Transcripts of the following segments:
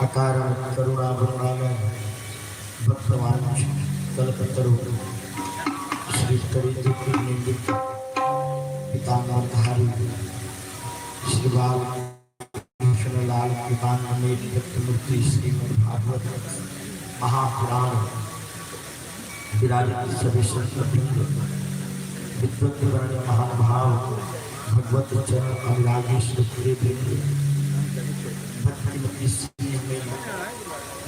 अकार करुणा वरुणालय भक्तवान कल्पतरु श्री करी पितामहधारी श्री बाल कृष्णलाल मूर्ति श्रीमद् भागवत महापुराण विराजित सभी संतवृंद विद्वत वर्ण महानुभाव भगवत चरण अनुरागी श्री वृंद भक्तिमती स्नेह में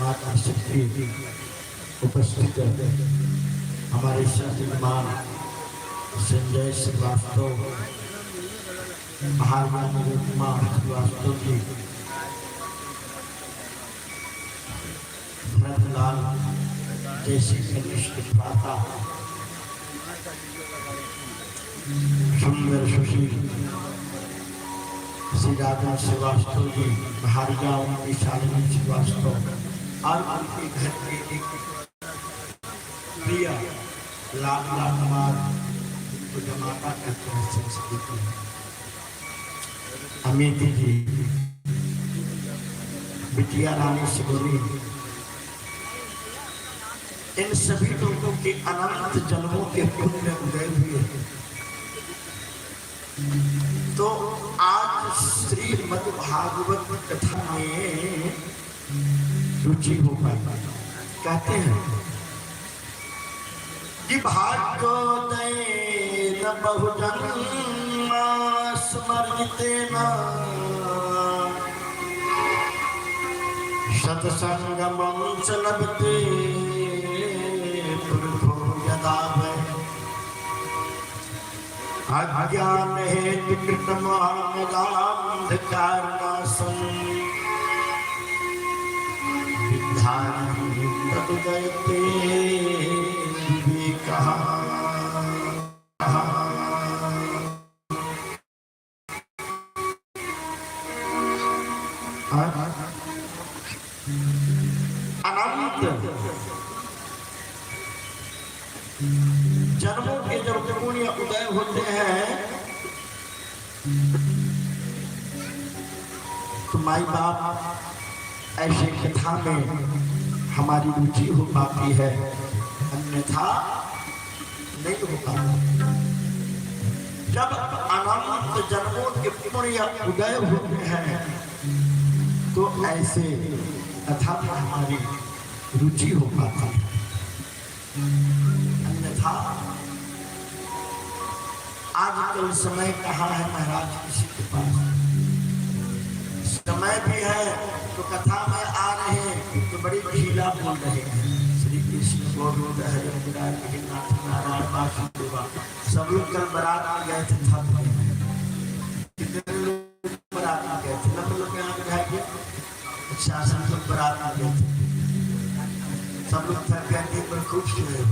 माता शक्ति उपस्थित हमारे श्रीमान संजय श्रीवास्तव महात्मा श्रीवास्तव जी भरतलाल जैसे कनिष्ठ भ्राता सुंदर सुशील श्री राजा श्रीवास्तव जी भारिया उनकी शालिनी श्रीवास्तव और उनके घर के एक प्रिय लाल कुमार को जमाता करते हैं संस्कृति अमित जी बिटिया रानी सिगोरी इन सभी लोगों के अनंत जन्मों के पुण्य उदय हुए। तो आज श्रीमद् भागवत कथा में रुचि हो पाई। कहते हैं कि भाग्योदय न बहुजन स्मर्यते न सत्संगमं च लभते पुरुषो यदा वै अज्ञान हेतु कृतमानदान्धकारनाशं विद्धानि तदुदयते विवेकः। अनंत जन्मों के जब पुण्य उदय होते हैं तो माई बाप ऐसे कथा में हमारी रुचि हो पाती है, अन्यथा नहीं हो पाती। जब अनंत जन्मों के पुण्य उदय होते हैं तो ऐसे कथा में हमारी रुचि हो पाती है, अन्यथा आजकल समय कहाँ है महाराज किसी के पास। समय भी है तो कथा में आ रहे हैं तो बड़ी ढीला बोल रहे हैं। श्री कृष्ण गोविंद हरे मुरारी नाथ नारायण वासुदेवा। सब लोग कल बारात में गए थे, थक गए। कितने लोग बारात में गए थे? सब लोग यहाँ पे अच्छा, सब लोग बारात में गए थे, सब लोग थक गए थे पर खूब सोए।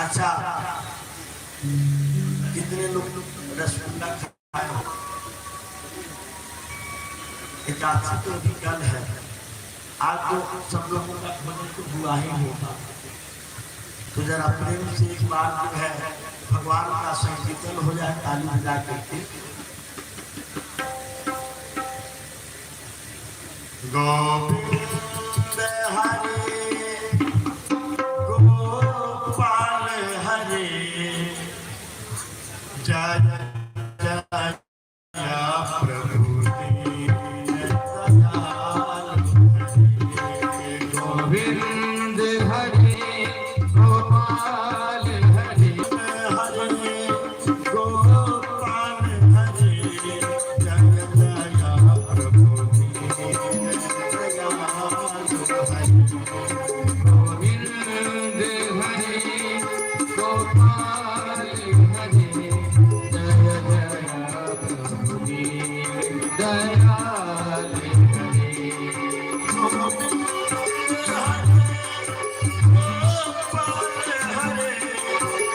अच्छा, कितने लोग रसगुल्ला खाए हो? एकादशी तो अभी कल है, आज तो सब लोगों का भोजन तो हुआ ही होगा। तो जरा प्रेम से एक बार जो है भगवान का संकीर्तन हो जाए ताली बजा करके। गोविंद हरे गोपाल हरे जय जय प्रभु गोविंद हरे गोपाल हरे हरे गोपाल हरे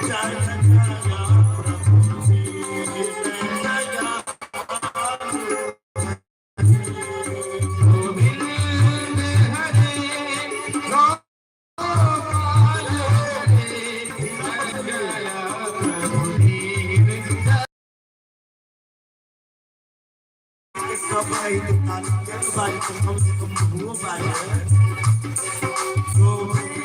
जय जय प्रभु कब आई तो ताली के बारी तो कम से कम हुआ बारी गोविंद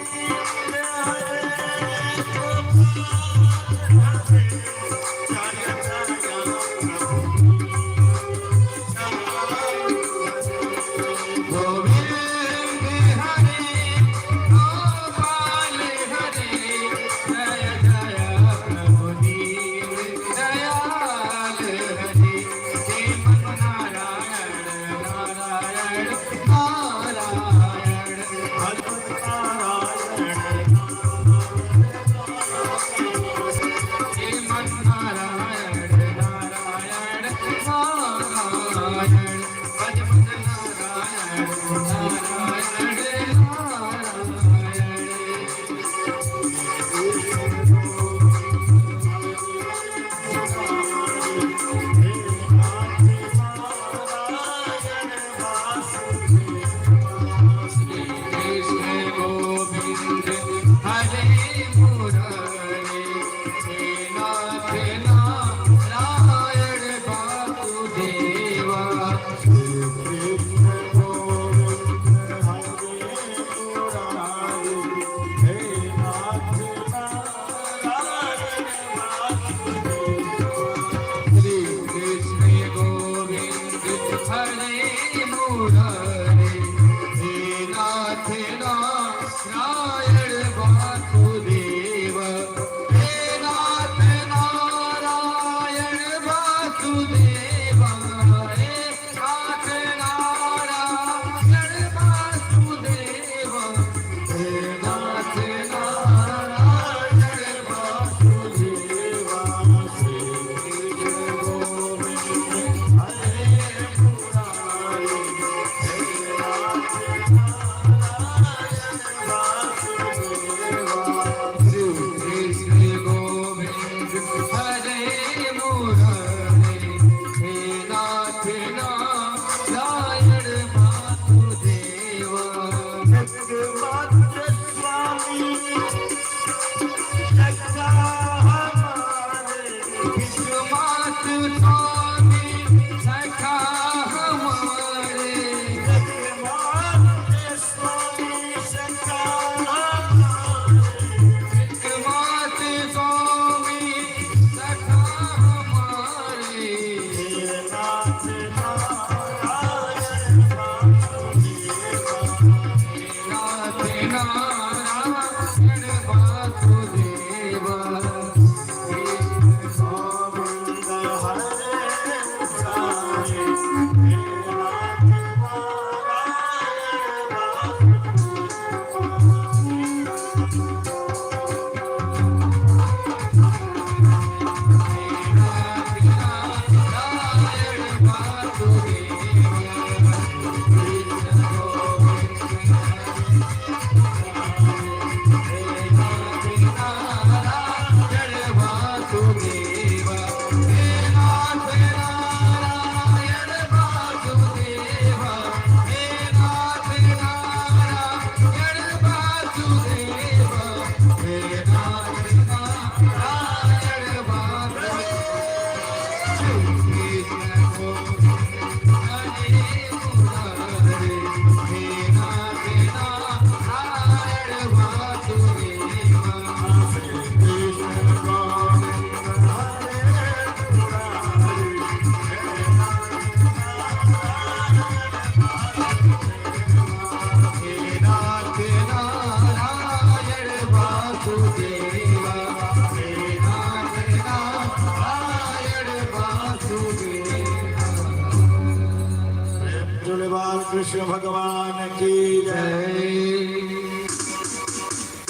कृष्ण भगवान की जय।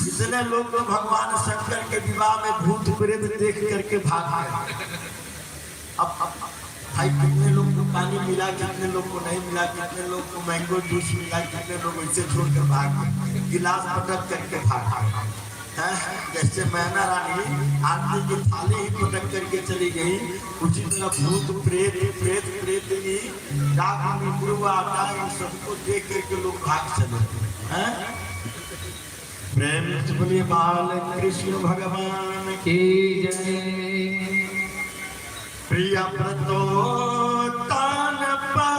इतने लोग तो भगवान शंकर के विवाह में भूत प्रेत देख करके भाग गए। अब भाई कितने लोग को पानी मिला, कितने लोग को नहीं मिला, कितने लोग को मैंगो जूस मिला, कितने लोग ऐसे छोड़कर भाग गए, गिलास पटक करके भाग गए। जैसे मैना रानी आदमी की थाली ही पटक करके चली गई, उसी तरह भूत प्रेत प्रेत प्रेतनी डाक में गुरुआ इन सबको देख करके लोग भाग चले हैं। प्रेम से बोलिए बाल कृष्ण भगवान की जय। प्रिय व्रतो तान पा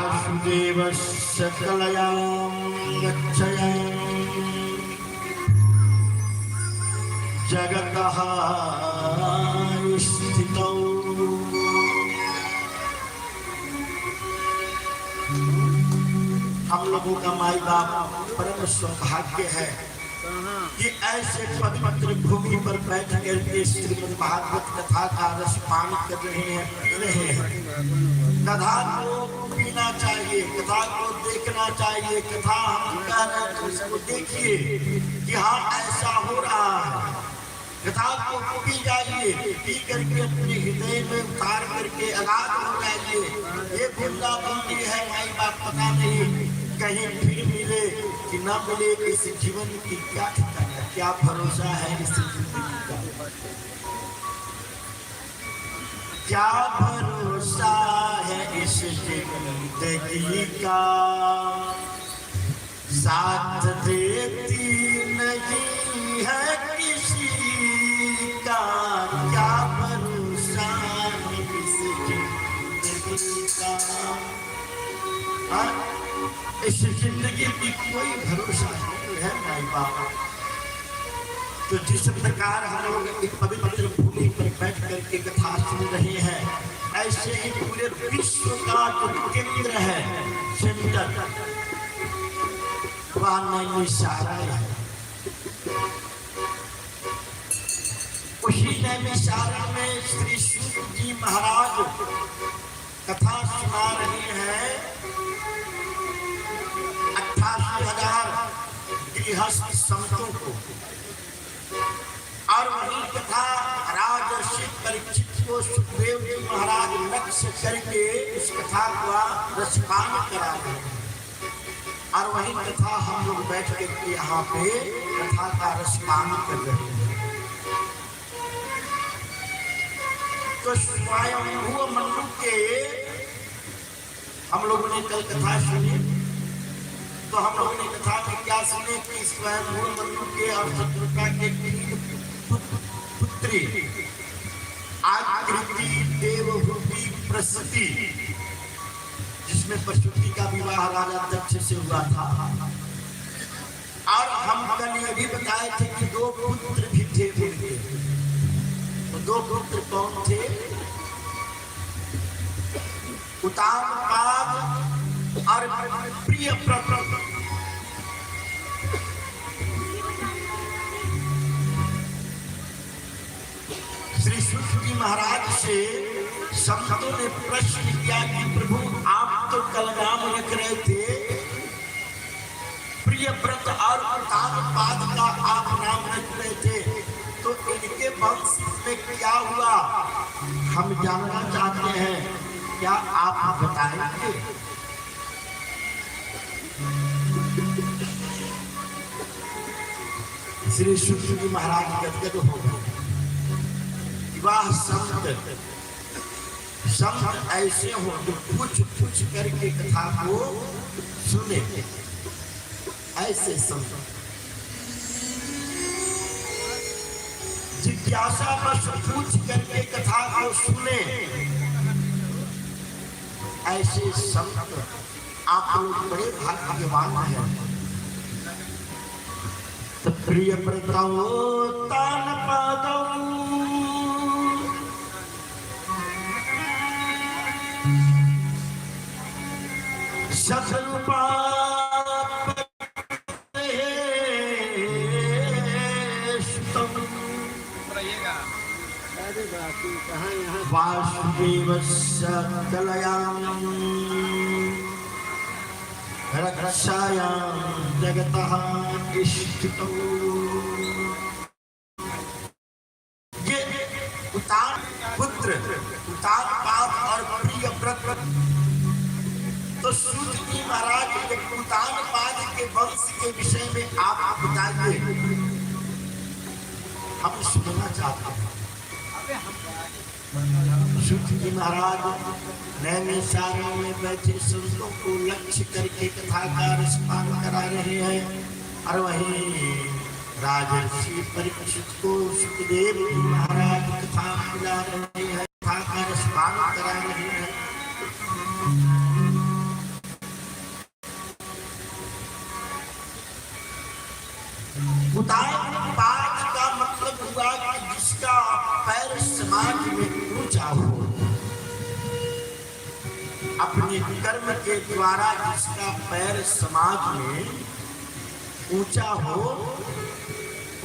वासुदेवस्य कलयां गच्छयन् जगतः स्थितौ हम लोगों का माई बाप परम सौभाग्य है कि ऐसे पवित्र भूमि पर बैठ करके श्रीमद् भागवत कथा का रसपान कर रहे हैं कथा को पीना चाहिए, कथा को देखना चाहिए। कथा हम कह रहे हैं तो उसको देखिए कि हाँ ऐसा हो रहा है। कथा को पी जाइए, पी करके अपने हृदय में उतार करके आगाध हो जाइए। ये बुल्ला बुल्ली है माई बाप पता नहीं कहीं फिर मिले कि ना मिले। इस जीवन की क्या ठिकाना, क्या भरोसा है इस जिंदगी का, क्या भरोसा है इस जिंदगी का। साथ देती नहीं है किसी का, क्या भरोसा है इस जिंदगी का। इस जिंदगी की कोई भरोसा नहीं है माई बाप। तो जिस प्रकार हम लोग एक पवित्र भूमि पर बैठ करके कथा सुन रहे हैं, ऐसे ही पूरे विश्व का जो केंद्र है, सेंटर, वह नैमिषारण्य है। उसी नैमिषारण्य में श्री सूत जी महाराज कथा सुना रहे हैं। 88,000 गृहस्थ संतों को, और वही कथा राजर्षि परीक्षित को सुखदेव जी महाराज लक्ष्य करके इस कथा का रसपान करा रहे हैं। और वही कथा हम लोग बैठ करके यहाँ पे कथा का रसपान कर रहे हैं। तो स्वयंभू मनु के हम लोगों ने कल कथा सुनी, तो हम लोगों ने कथा में क्या सुने कि स्वयंभू मनु के और शत्रुघ्न के पुत्री आकृति देवहूति प्रसूति, जिसमें प्रसूति का विवाह राजा दक्ष से हुआ था। और हम कल ये भी बताए थे कि 2 पुत्र भी थे उनके। तो 2 पुत्र कौन थे? उत्तानपाद और प्रियव्रत। श्री सूत जी महाराज से संतों ने प्रश्न किया कि प्रभु आप तो कल नाम रख रहे थे, प्रियव्रत और उत्तानपाद का आप नाम रख रहे थे, तो इनके वंश में क्या हुआ? हम जानना चाहते हैं, क्या आप बताएंगे? श्री सूत जी महाराज गदगद हो गए। विवाह संत ऐसे हो जो पूछ करके कथा को सुने, ऐसे संत जिज्ञासा बस पूछ करके कथा को सुने, ऐसे संत आप लोग बड़े भाग्यवान हैं। तो प्रियव्रतौ उत्तानपादौ वासुदेवस्य कलयां रक्षायां जगतः स्थितौ। ये उत्तान पुत्र उत्तानपाद और प्रियव्रत। तो सूत जी महाराज उत्तानपाद के वंश के विषय में आप बताइए, हम सुनना चाहते हैं। सूत जी महाराज नैमिषारण्य में बैठे संतों को लक्ष्य करके कथा का रसपान करा रहे हैं। और वहीं राजर्षि परीक्षित को सुखदेव जी महाराज कथा सुना रहे हैं, कथा का रसपान करा रहे हैं। उतान पाज का मतलब हुआ कि जिसका पैर समाज में ऊंचा हो, अपने कर्म के द्वारा जिसका पैर समाज में ऊंचा हो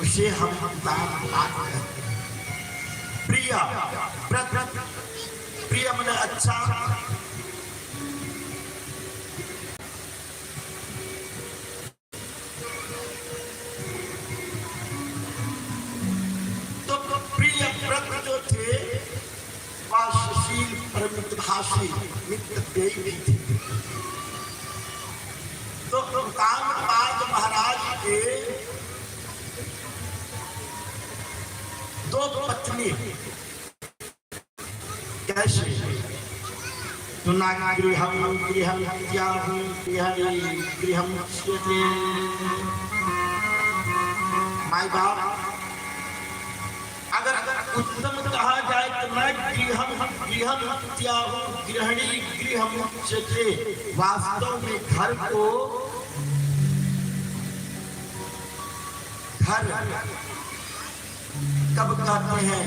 उसे हम उतान पाज कहते हैं। प्रिय प्रिय मन अच्छा, जो थे वह सुशील परमितभाषी मित्रप्रेमी भी थे। तो कामपाद महाराज के दो पत्नी कैसे तो गृहम गृहम त्याहु गृहम माई बाप अगर उत्तम कहा जाए तो मैं गृहम त्याहु गृहिणी गृहमुच्यते। वास्तव में घर को घर कब कहते हैं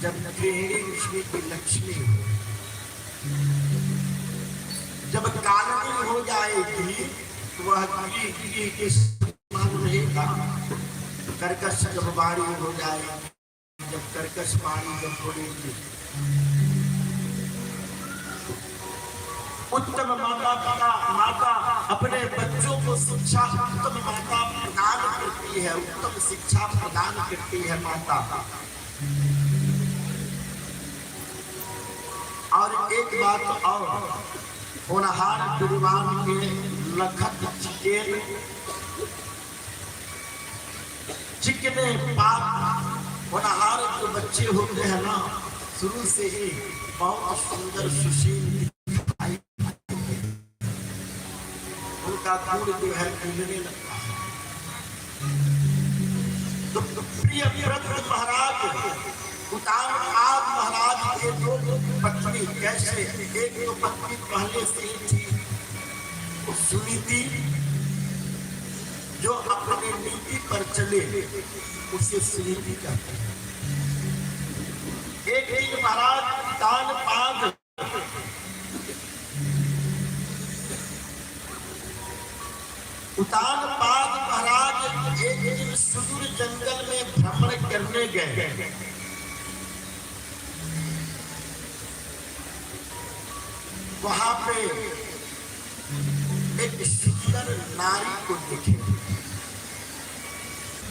जब गृहिणी उसमें की लक्ष्मी हो, जब कालनी हो जाएगी तो वह गृह के समान रहेगा। कर्कश जब बाड़ी हो जाएगी, जब कर्कश पानी जब बोलेगी, उत्तम माता अपने बच्चों को शिक्षा उत्तम माता प्रदान करती है, उत्तम शिक्षा प्रदान करती है माता। और एक बात और, होनहार विद्वान के लखत चिकने पाप होनहार जो बच्चे होते हैं ना, शुरू से ही बहुत सुंदर सुशील दिखाई, उनका गुण जो है मिलने लगता है। तो प्रिय व्रत महाराज उतानपाद महाराज के दो पत्नी कैसे, एक तो पत्नी पहले से ही थी सुनीति, जो अपनी नीति पर चले उसे सुनीति कहते हैं। एक दिन महाराज उतानपाद महाराज एक दिन सुदूर जंगल में भ्रमण करने गए। वहां पे एक सुंदर नारी को देखे।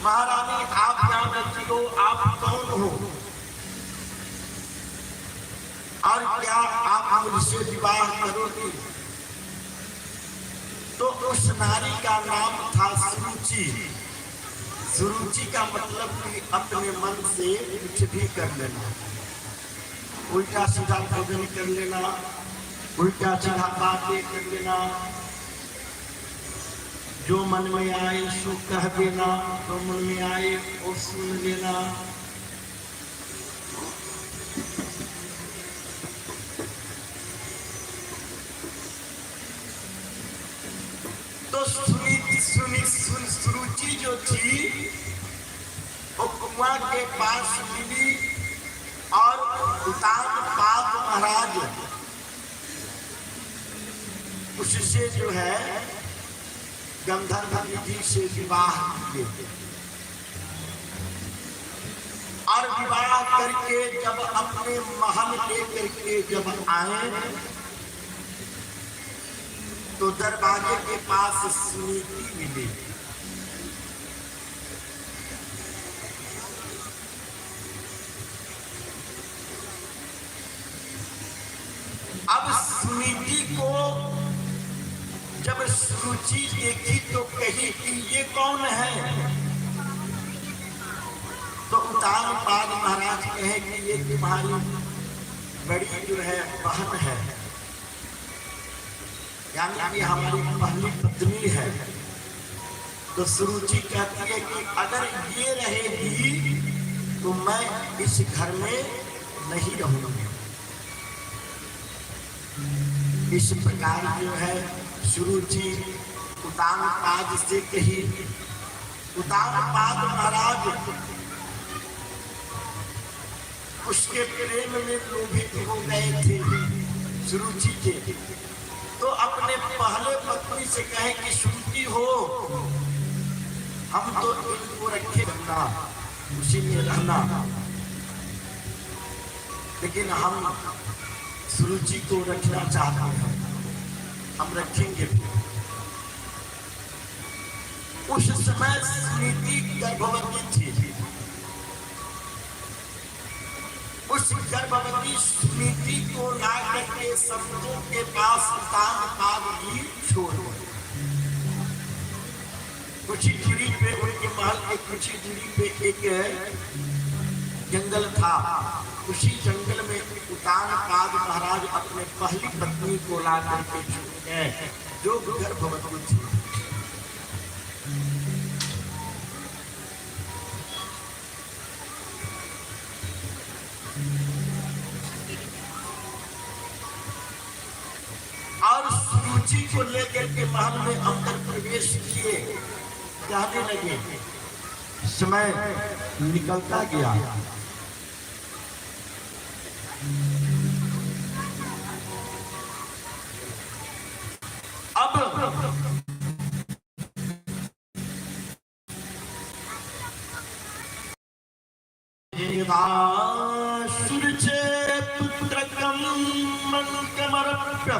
महारानी आप क्या करती हो, आप कौन हो और क्या आप मुझसे विवाह करोगी? तो उस नारी का नाम था सुरुचि। सुरुचि का मतलब कि अपने मन से कुछ भी कर लेना, उल्टा सीधा भोजन कर लेना, उल्टा सीधा बातें कर लेना, जो मन में आए सो कह देना, जो मन में आए वो सुन लेना। तो सुरुचि जो थी वो कुआं के पास मिली और उतानपाद महाराज उससे जो है गंधर्व विधि से विवाह किए और विवाह करके जब अपने महल लेकर के जब आए तो दरवाजे के पास सुनीति मिली। अब सुनीति को जब सुरुचि देखी तो कही कि ये कौन है? तो उतानपाद महाराज कहे कि ये तुम्हारी बड़ी जो है बहन है, यानी कि हमारी पहली पत्नी है। तो सुरुचि कहती है कि अगर ये रहेगी तो मैं इस घर में नहीं रहूंगी। इस प्रकार जो है सुरुचि उतानपाद से कही उत्तानपाद महाराज उसके प्रेम में लोभित हो गए थे सुरुचि के, तो अपने पहले पत्नी से कहे कि सुनती हो, हम तो इनको रखे रहना, उसी में रहना, लेकिन हम सुरुचि को रखना चाहते हैं, हम रखेंगे। उस समय सुनीति गर्भवती थी। उस गर्भवती सुनीति को ला करके संतों के पास उत्तानपाद जी छोड़ गए। कुछ ही दूरी पे उनके महल के कुछ ही दूरी पे एक जंगल था। उसी जंगल में उत्तानपाद महाराज अपने पहली पत्नी को ला करके छोड़ गए, जो गर्भवती थी। और सुरुचि को लेकर के महल में अंदर प्रवेश किए, कहने लगे। समय निकलता गया। अब सुरचे पुत्रकं मंकमर्प्य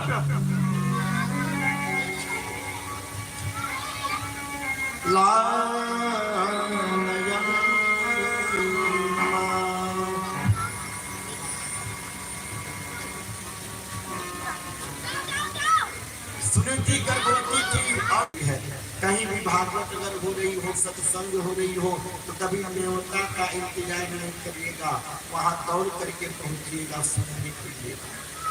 सुनीति गर्भवती थी। और है कहीं भी भागवत अगर हो रही हो, सत्संग हो रही हो, तो कभी देवता का इंतजार नहीं करिएगा, वहां दौड़ करके पहुंचिएगा सुनने के लिए,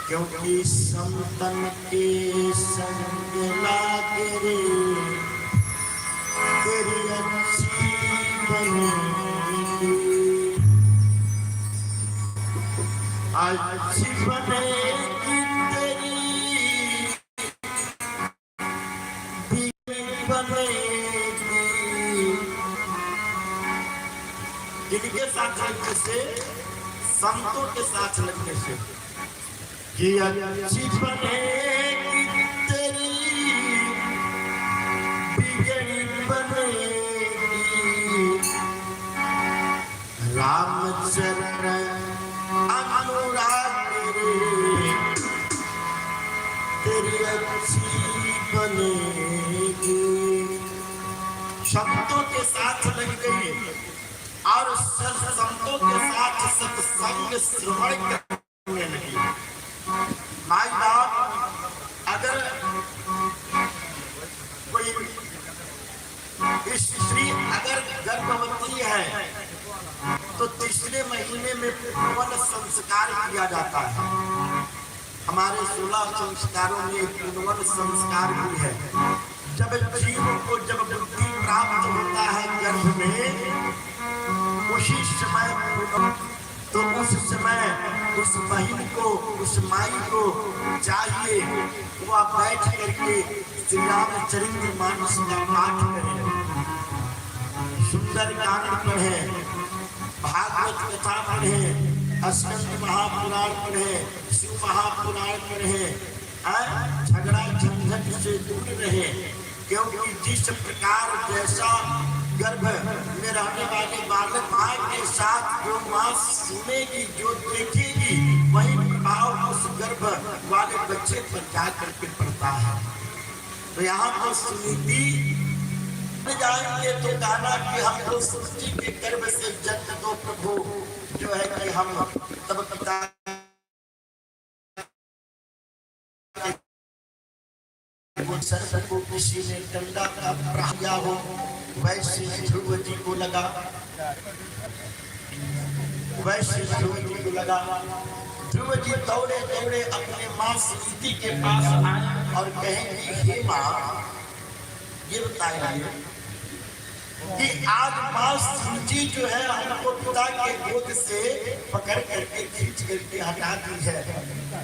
क्योंकि संतन के संग लागे रे तेरी अच्छी बनेगी, अच्छी बनेगी तेरी बनेगी। जिनके साथ लगने से, संतों के साथ लगने से, कि अच्छी बनेगी तेरी बिगड़ी बनेगी। रामचरण अनुराग रे तेरी अच्छी बनेगी। संतों के साथ लग गई और संतों के साथ सत्संग श्रवण करने लगी। माई बाप, अगर कोई स्त्री अगर गर्भवती है तो तीसरे महीने में पुनर्वन संस्कार किया जाता है। हमारे 16 संस्कारों में पुनर्वन संस्कार भी है। जब जीव को जब बुद्धि प्राप्त होता है गर्भ में, उसी समय तो उस समय उस बहन को, उस माई को चाहिए वह बैठ करके श्री रामचरित्र मानस का पाठ करे, सुंदर गान पढ़े, भागवत कथा पढ़े, स्कंद महापुराण पढ़े, शिव महापुराण पढ़े, झगड़ा झंझट से दूर रहे। क्योंकि जिस प्रकार जैसा गर्भ में रहने वाले बालक माँ के साथ जो माँ सुनेगी, जो देखेगी, वही प्रभाव उस गर्भ वाले बच्चे पर जा करके पड़ता है। तो यहाँ पर सुनीति जाएंगे तो कहना कि हम तो सृष्टि के गर्भ से जन्म दो प्रभु, जो है कि हम तब पिता सर्प को किसी ने डंडा का प्रहार हो, वैसे ध्रुव जी को लगा, वैसे ध्रुव जी को लगा। ध्रुव जी दौड़े दौड़े अपने माँ सुनीति के पास आए और कहेंगे, हे माँ, ये बताइए कि आज माँ सुनीति जो है हमको पिता के गोद से पकड़ करके खींच करके हटा दी है।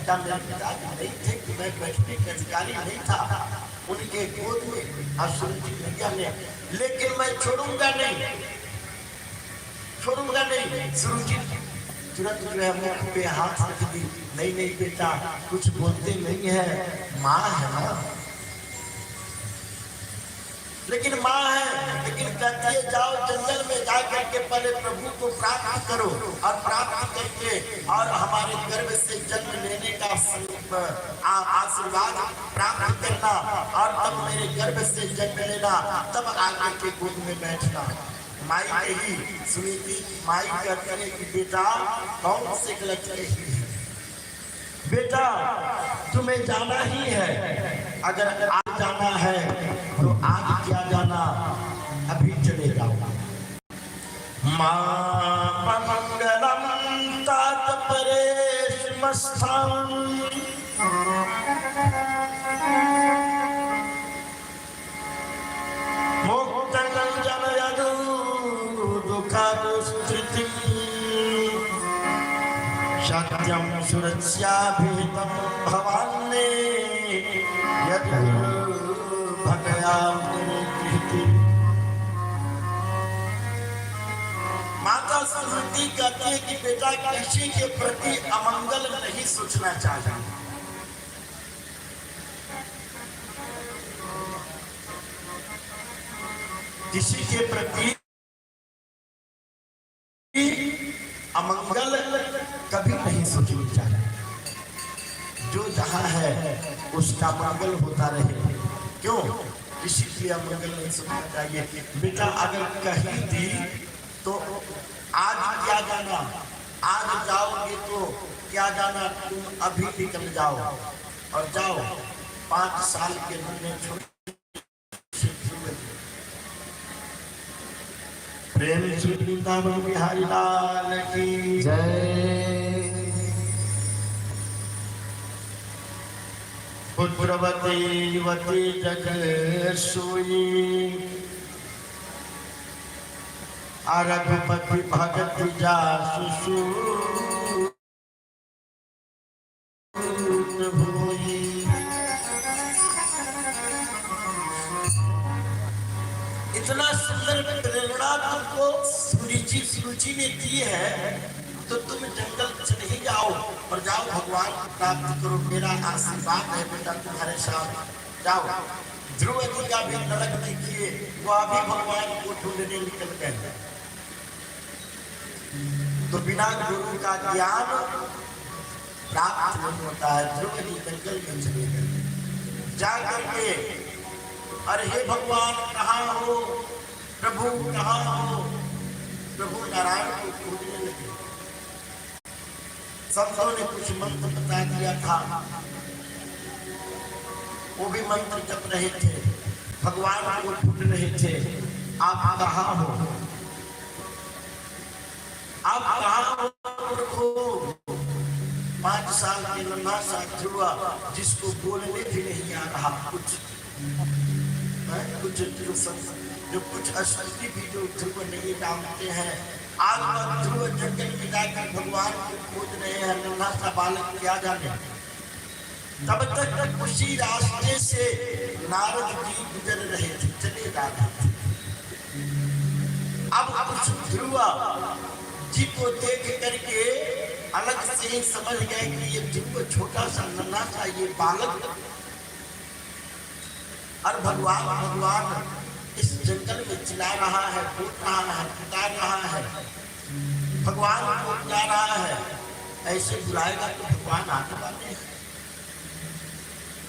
मेरे पिता नहीं थे कि मैं बैठने का अधिकारी नहीं था, उनके गोद में और सुरुचि मैया ने, लेकिन मैं छोड़ूंगा नहीं, छोड़ूंगा नहीं। सुरुचि तुरंत जो है मुख पे हाथ रख दी, नहीं नहीं बेटा कुछ बोलते नहीं है, माँ है ना, लेकिन माँ है, लेकिन कहती है जाओ जंगल में जा करके पहले प्रभु को प्राप्त करो और प्राप्त करके और हमारे गर्भ से जन्म लेने का आशीर्वाद प्राप्त करना और तब मेरे गर्भ से जन्म लेना, तब आगे के गोद में बैठना। माई कही सुनी थी, माई कहती है कि बेटा कौन से गलत कही है, बेटा तुम्हें जाना ही है, अगर आज जाना है तो आज क्या जाना, अभी चले जाओ। मां मंगलम तात परेश मस्थान, मुक्तं जनयदु दुःखानुस्थितिं, सत्यं सुरक्षाभिहितं भवान्ने यद् माता सुरुचि कहती है कि बेटा किसी के प्रति अमंगल नहीं सोचना चाहिए। किसी के प्रति अमंगल कभी नहीं सोचनी चाहिए। जो जहां है उसका मंगल होता रहे। क्यों? किसी के अमंगल नहीं सोचना चाहिए। बेटा अगर कही दी तो आज क्या जाना, आज जाओगे तो क्या जाना, तुम अभी निकल जाओ और जाओ 5 साल के नन्हे छोटे प्रेम से वृंदावन बिहारी लाल की जय। पुत्रवती युवती जग सोई, रघुपति भगत जासु भोई। इतना सुंदर प्रेरणा तुमको सुरुचि ने दी है, तो तुम जंगल चले ही जाओ और जाओ भगवान को प्राप्त करो, मेरा आशीर्वाद है बेटा तुम्हारे साथ। जाओ। ध्रुव जी का भी नरक देखिए, वह भी भगवान को ढूंढने निकल गए। तो बिना गुरु का ज्ञान प्राप्त नहीं होता है। ध्रुव जी जंगल में चले गए, जा करके अरे हे भगवान कहाँ हो, प्रभु कहाँ हो, प्रभु नारायण को ढूंढने लगे। संतों ने कुछ मंत्र बता दिया था, वो भी मंत्र जप रहे थे, भगवान को ढूंढ रहे थे। आप कहाँ हो, आप कहाँ हो प्रभु? 5 साल के नन्हा सा ध्रुव, जिसको बोलने भी नहीं आ रहा, कुछ जो कुछ अशक्ति भी जो ध्रुव नहीं जानते हैं, आज ध्रुव जंगल में जाकर भगवान को खोज रहे हैं। नन्हा सा बालक क्या जाने। तब तक उसी रास्ते से नारद जी गुजर रहे थे, चले जा रहे थे। अब उस ध्रुव जी को देख करके अलग से ही समझ गए कि ये ध्रुव छोटा सा नन्हा सा ये बालक, और भगवान इस जंगल में चिल्ला रहा है, बोल रहा है, पुकार रहा है, भगवान को बुला रहा है। ऐसे बुलाएगा तो भगवान आने वाले हैं।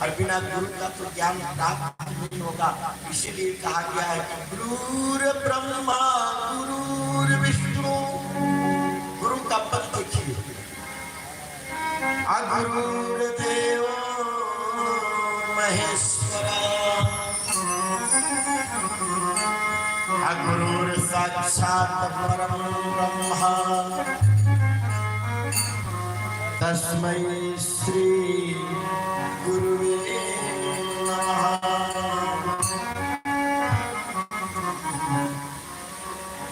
और बिना गुरु का तो ज्ञान प्राप्त नहीं होगा। इसीलिए कहा गया है कि गुरुर ब्रह्मा गुरुर विष्णु। गुरु का पद देखिए, अगुरुर देव महेश्वरा, गुरुर साक्षात परम ब्रह्मा, तस्मै श्री गुरुवे नमः।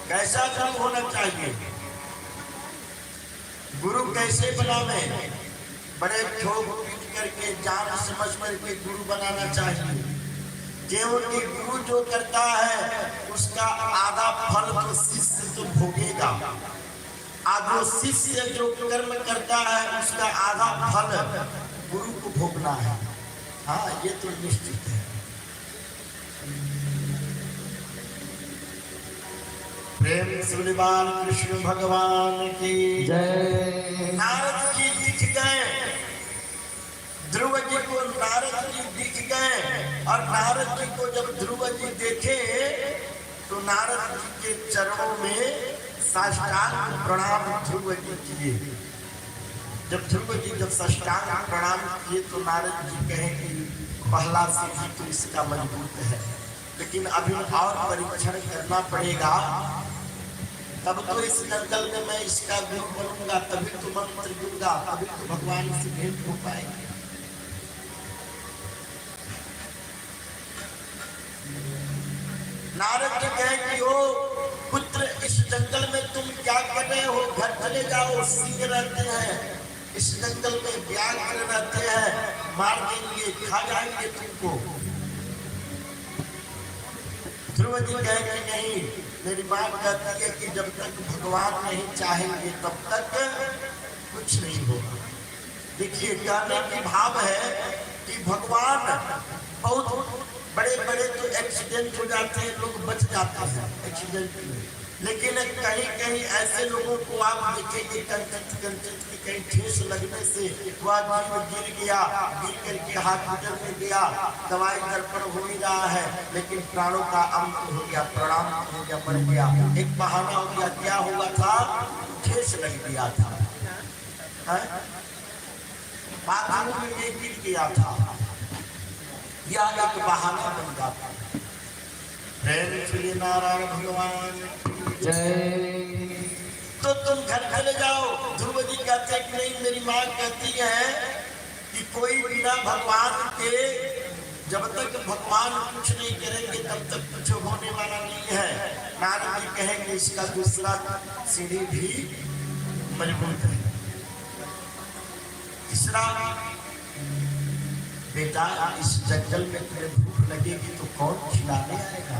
कैसा गुरु होना चाहिए? गुरु कैसे बनावे? बड़े ठोक पीट करके जान समझ कर के गुरु बनाना चाहिए। क्योंकि गुरु जो करता है उसका आधा फल तो शिष्य तो भोगेगा, जो शिष्य जो कर्म करता है उसका आधा फल गुरु को भोगना है। हाँ, ये तो निश्चित है। प्रेम से बलिवान कृष्ण भगवान की जय। नारद जी दिख गए, ध्रुव जी को नारद जी दिख गए, और नारद जी को जब ध्रुव जी देखे तो नारद जी के चरणों में साष्टांग प्रणाम ध्रुव जी किए। जब ध्रुव जी जब साष्टांग प्रणाम किए तो नारद जी कहे कि पहला सीढ़ी तो इसका मजबूत है, लेकिन अभी और परीक्षण करना पड़ेगा, तब तो इस जंगल में मैं इसका गुरु बनूंगा, तभी तो मंत्र दूंगा, तभी तो भगवान से भेंट हो पाएगी। नारद जी कहे कि ओ पुत्र, इस जंगल में तुम क्या कर रहे हो? घर चले जाओ, सिंह रहते हैं इस जंगल में, व्याघ्र रहते हैं, मार देंगे, खा जाएंगे तुमको। ध्रुव जी कहे कि नहीं, मेरी बात कहती है कि जब तक भगवान नहीं चाहेंगे तब तक कुछ नहीं होगा। देखिए, कहने की भाव है कि भगवान बहुत बड़े बड़े तो एक्सीडेंट हो जाते हैं, लोग बच जाते हैं एक्सीडेंट में, लेकिन कहीं कहीं ऐसे लोगों को आप देखेंगे कंचित की कहीं ठेस लगने से वह जीव गिर गया, गिर करके हॉस्पिटल में गया, दवाई दर्पण हो ही रहा है, लेकिन प्राणों का अंत हो गया, प्राण हो गया, मर गया। एक बहाना हो गया, क्या हुआ था? ठेस लग गया था, बाथरूम में गिर गया था, यह एक बहाना बन जाता। प्रेम श्री नारायण भगवान जय। तो तुम घर चले जाओ। ध्रुव जी कहते कि नहीं, मेरी माँ कहती है कि कोई बिना भगवान के, जब तक भगवान कुछ नहीं करेंगे तब तक कुछ होने वाला नहीं है। नारद जी कहेंगे इसका दूसरा सीढ़ी भी मजबूत है। तीसरा, बेटा इस जंगल में तुम्हें भूख लगेगी तो कौन खिलाने आएगा?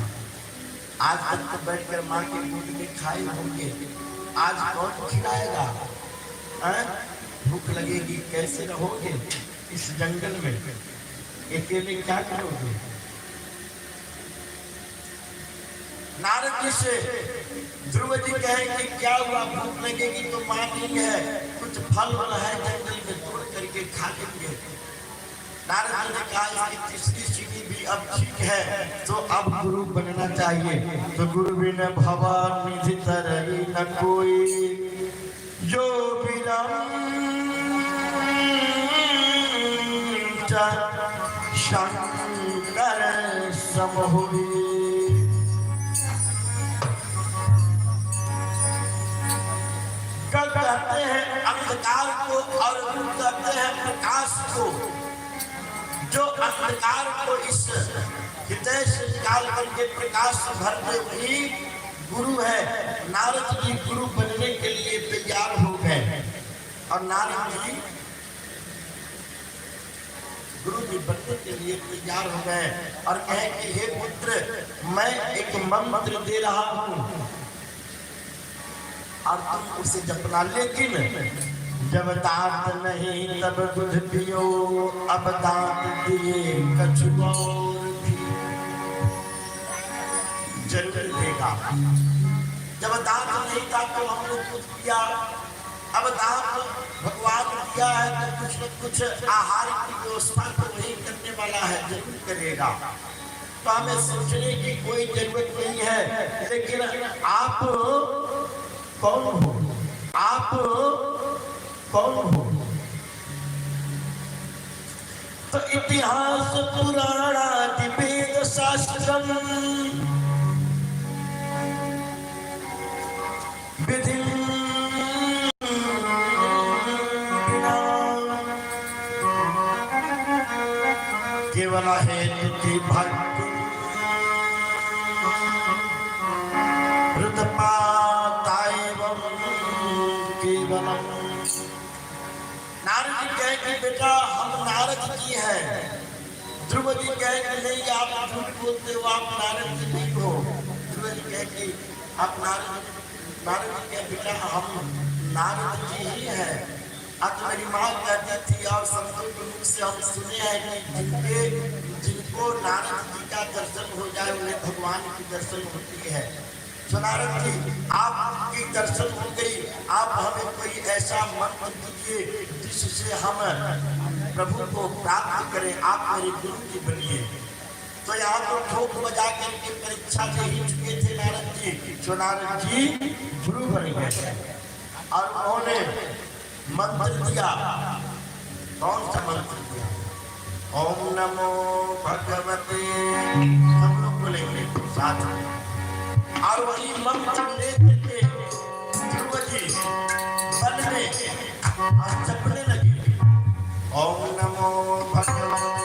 आज तक तो बैठकर माँ के दूध में खाए होंगे, आज कौन खिलाएगा? भूख लगेगी, कैसे रहोगे इस जंगल में? अकेले क्या करोगे? नारद जी से ध्रुव जी कहेंगे क्या हुआ? भूख लगेगी तो माँ नहीं है, कुछ फल है जंगल में, तोड़ करके खा लेंगे। नारद जी ने कहा इसकी तीसरी सीढ़ी भी अब ठीक है, तो अब गुरु बनना चाहिए। तो गुरु बिन भवन निधि तरही न कोई, जो विरम शंकर सम हुई। कहते हैं अंधकार को और कहते हैं प्रकाश को। जो अंधकार को इस हृदय से निकाल करके प्रकाश भर दे वही गुरु है। नारद जी गुरु बनने के लिए तैयार हो गए, और नारद जी गुरु जी बनने के लिए तैयार हो गए और कहे कि हे पुत्र, मैं एक मंत्र दे रहा हूं और तुम उसे जपना, लेकिन जब दांत नहीं तब दूध पियो, अब दांत दिए कछुआ जरूर देगा। जब दांत नहीं था तो हमने दूध पिया, अब दांत भगवान दिया है तो कुछ न कुछ आहार की व्यवस्था तो वही करने वाला है, जरूर करेगा। तो हमें सोचने की कोई जरूरत नहीं है। लेकिन आप कौन हो? आप कौन हो? तो इतिहास पुराणा वेद शास्त्रम विधि केवल हेतु की भक्ति हृदपाताएवं केवलम। नारद जी कहे कि बेटा हम नारद जी हैं, ध्रुव ध्रुव जी कहे कि नहीं आप झूठ बोलते हो, आप नारद जी नहीं हो। ध्रुव जी कहे कि आप नारद जी के बेटा हम नारद जी ही हैं। आज मेरी माँ कहती थी और संतों के मुख से हम सुने हैं कि जिनको नारद जी का दर्शन हो जाए उन्हें भगवान की दर्शन होती है। तो नारद जी आपकी दर्शन हो गई, आप हमें कोई ऐसा मंत्र दीजिए जिससे हम प्रभु को प्राप्त करें, आप मेरे गुरु जी बनिए। तो यहाँ तो ठोक बजा करके परीक्षा से ही चुके थे नारद जी। तो नारद जी गुरु बन गए और उन्होंने मंत्र दिया। कौन सा मंत्र दिया? ओम नमो भगवते, हम लोग बोलेंगे साथ में। और वही मंत्र लेते थे ध्रुव जी बन में और जपने लगे। ओम नमो भगवते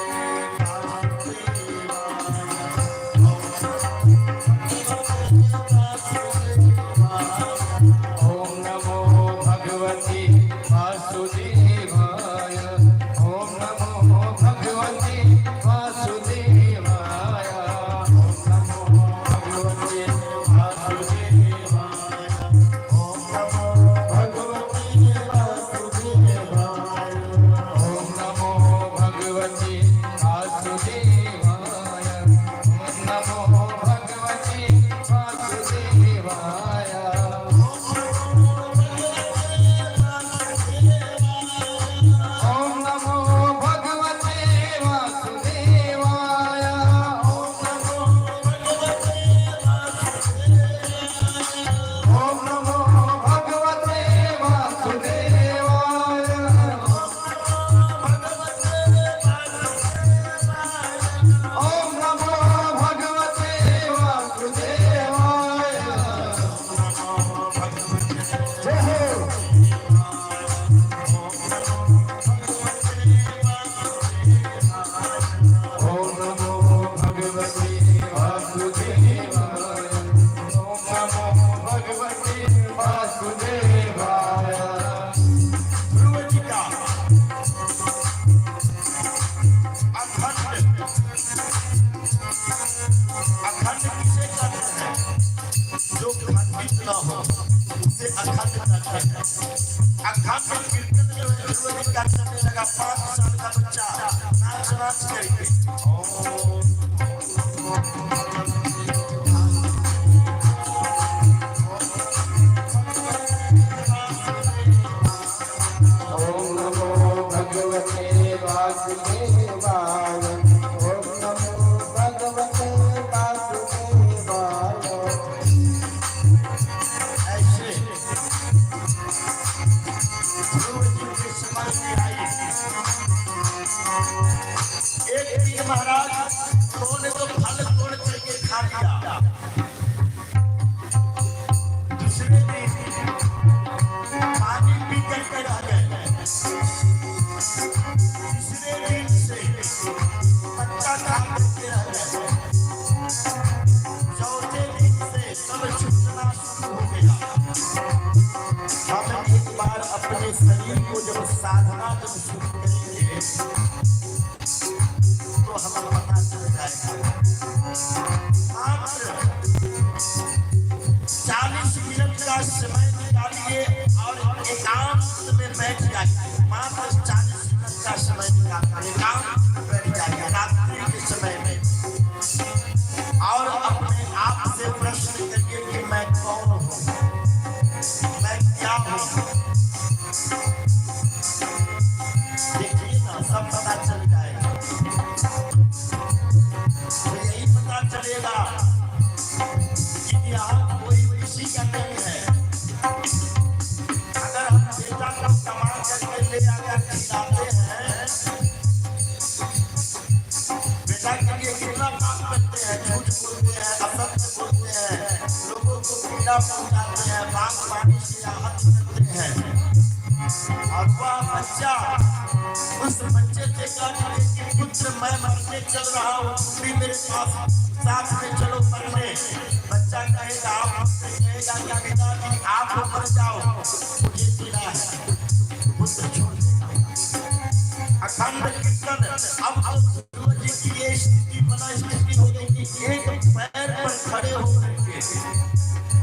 मना स्थिति हो गई कि एक पैर पर खड़े होकर के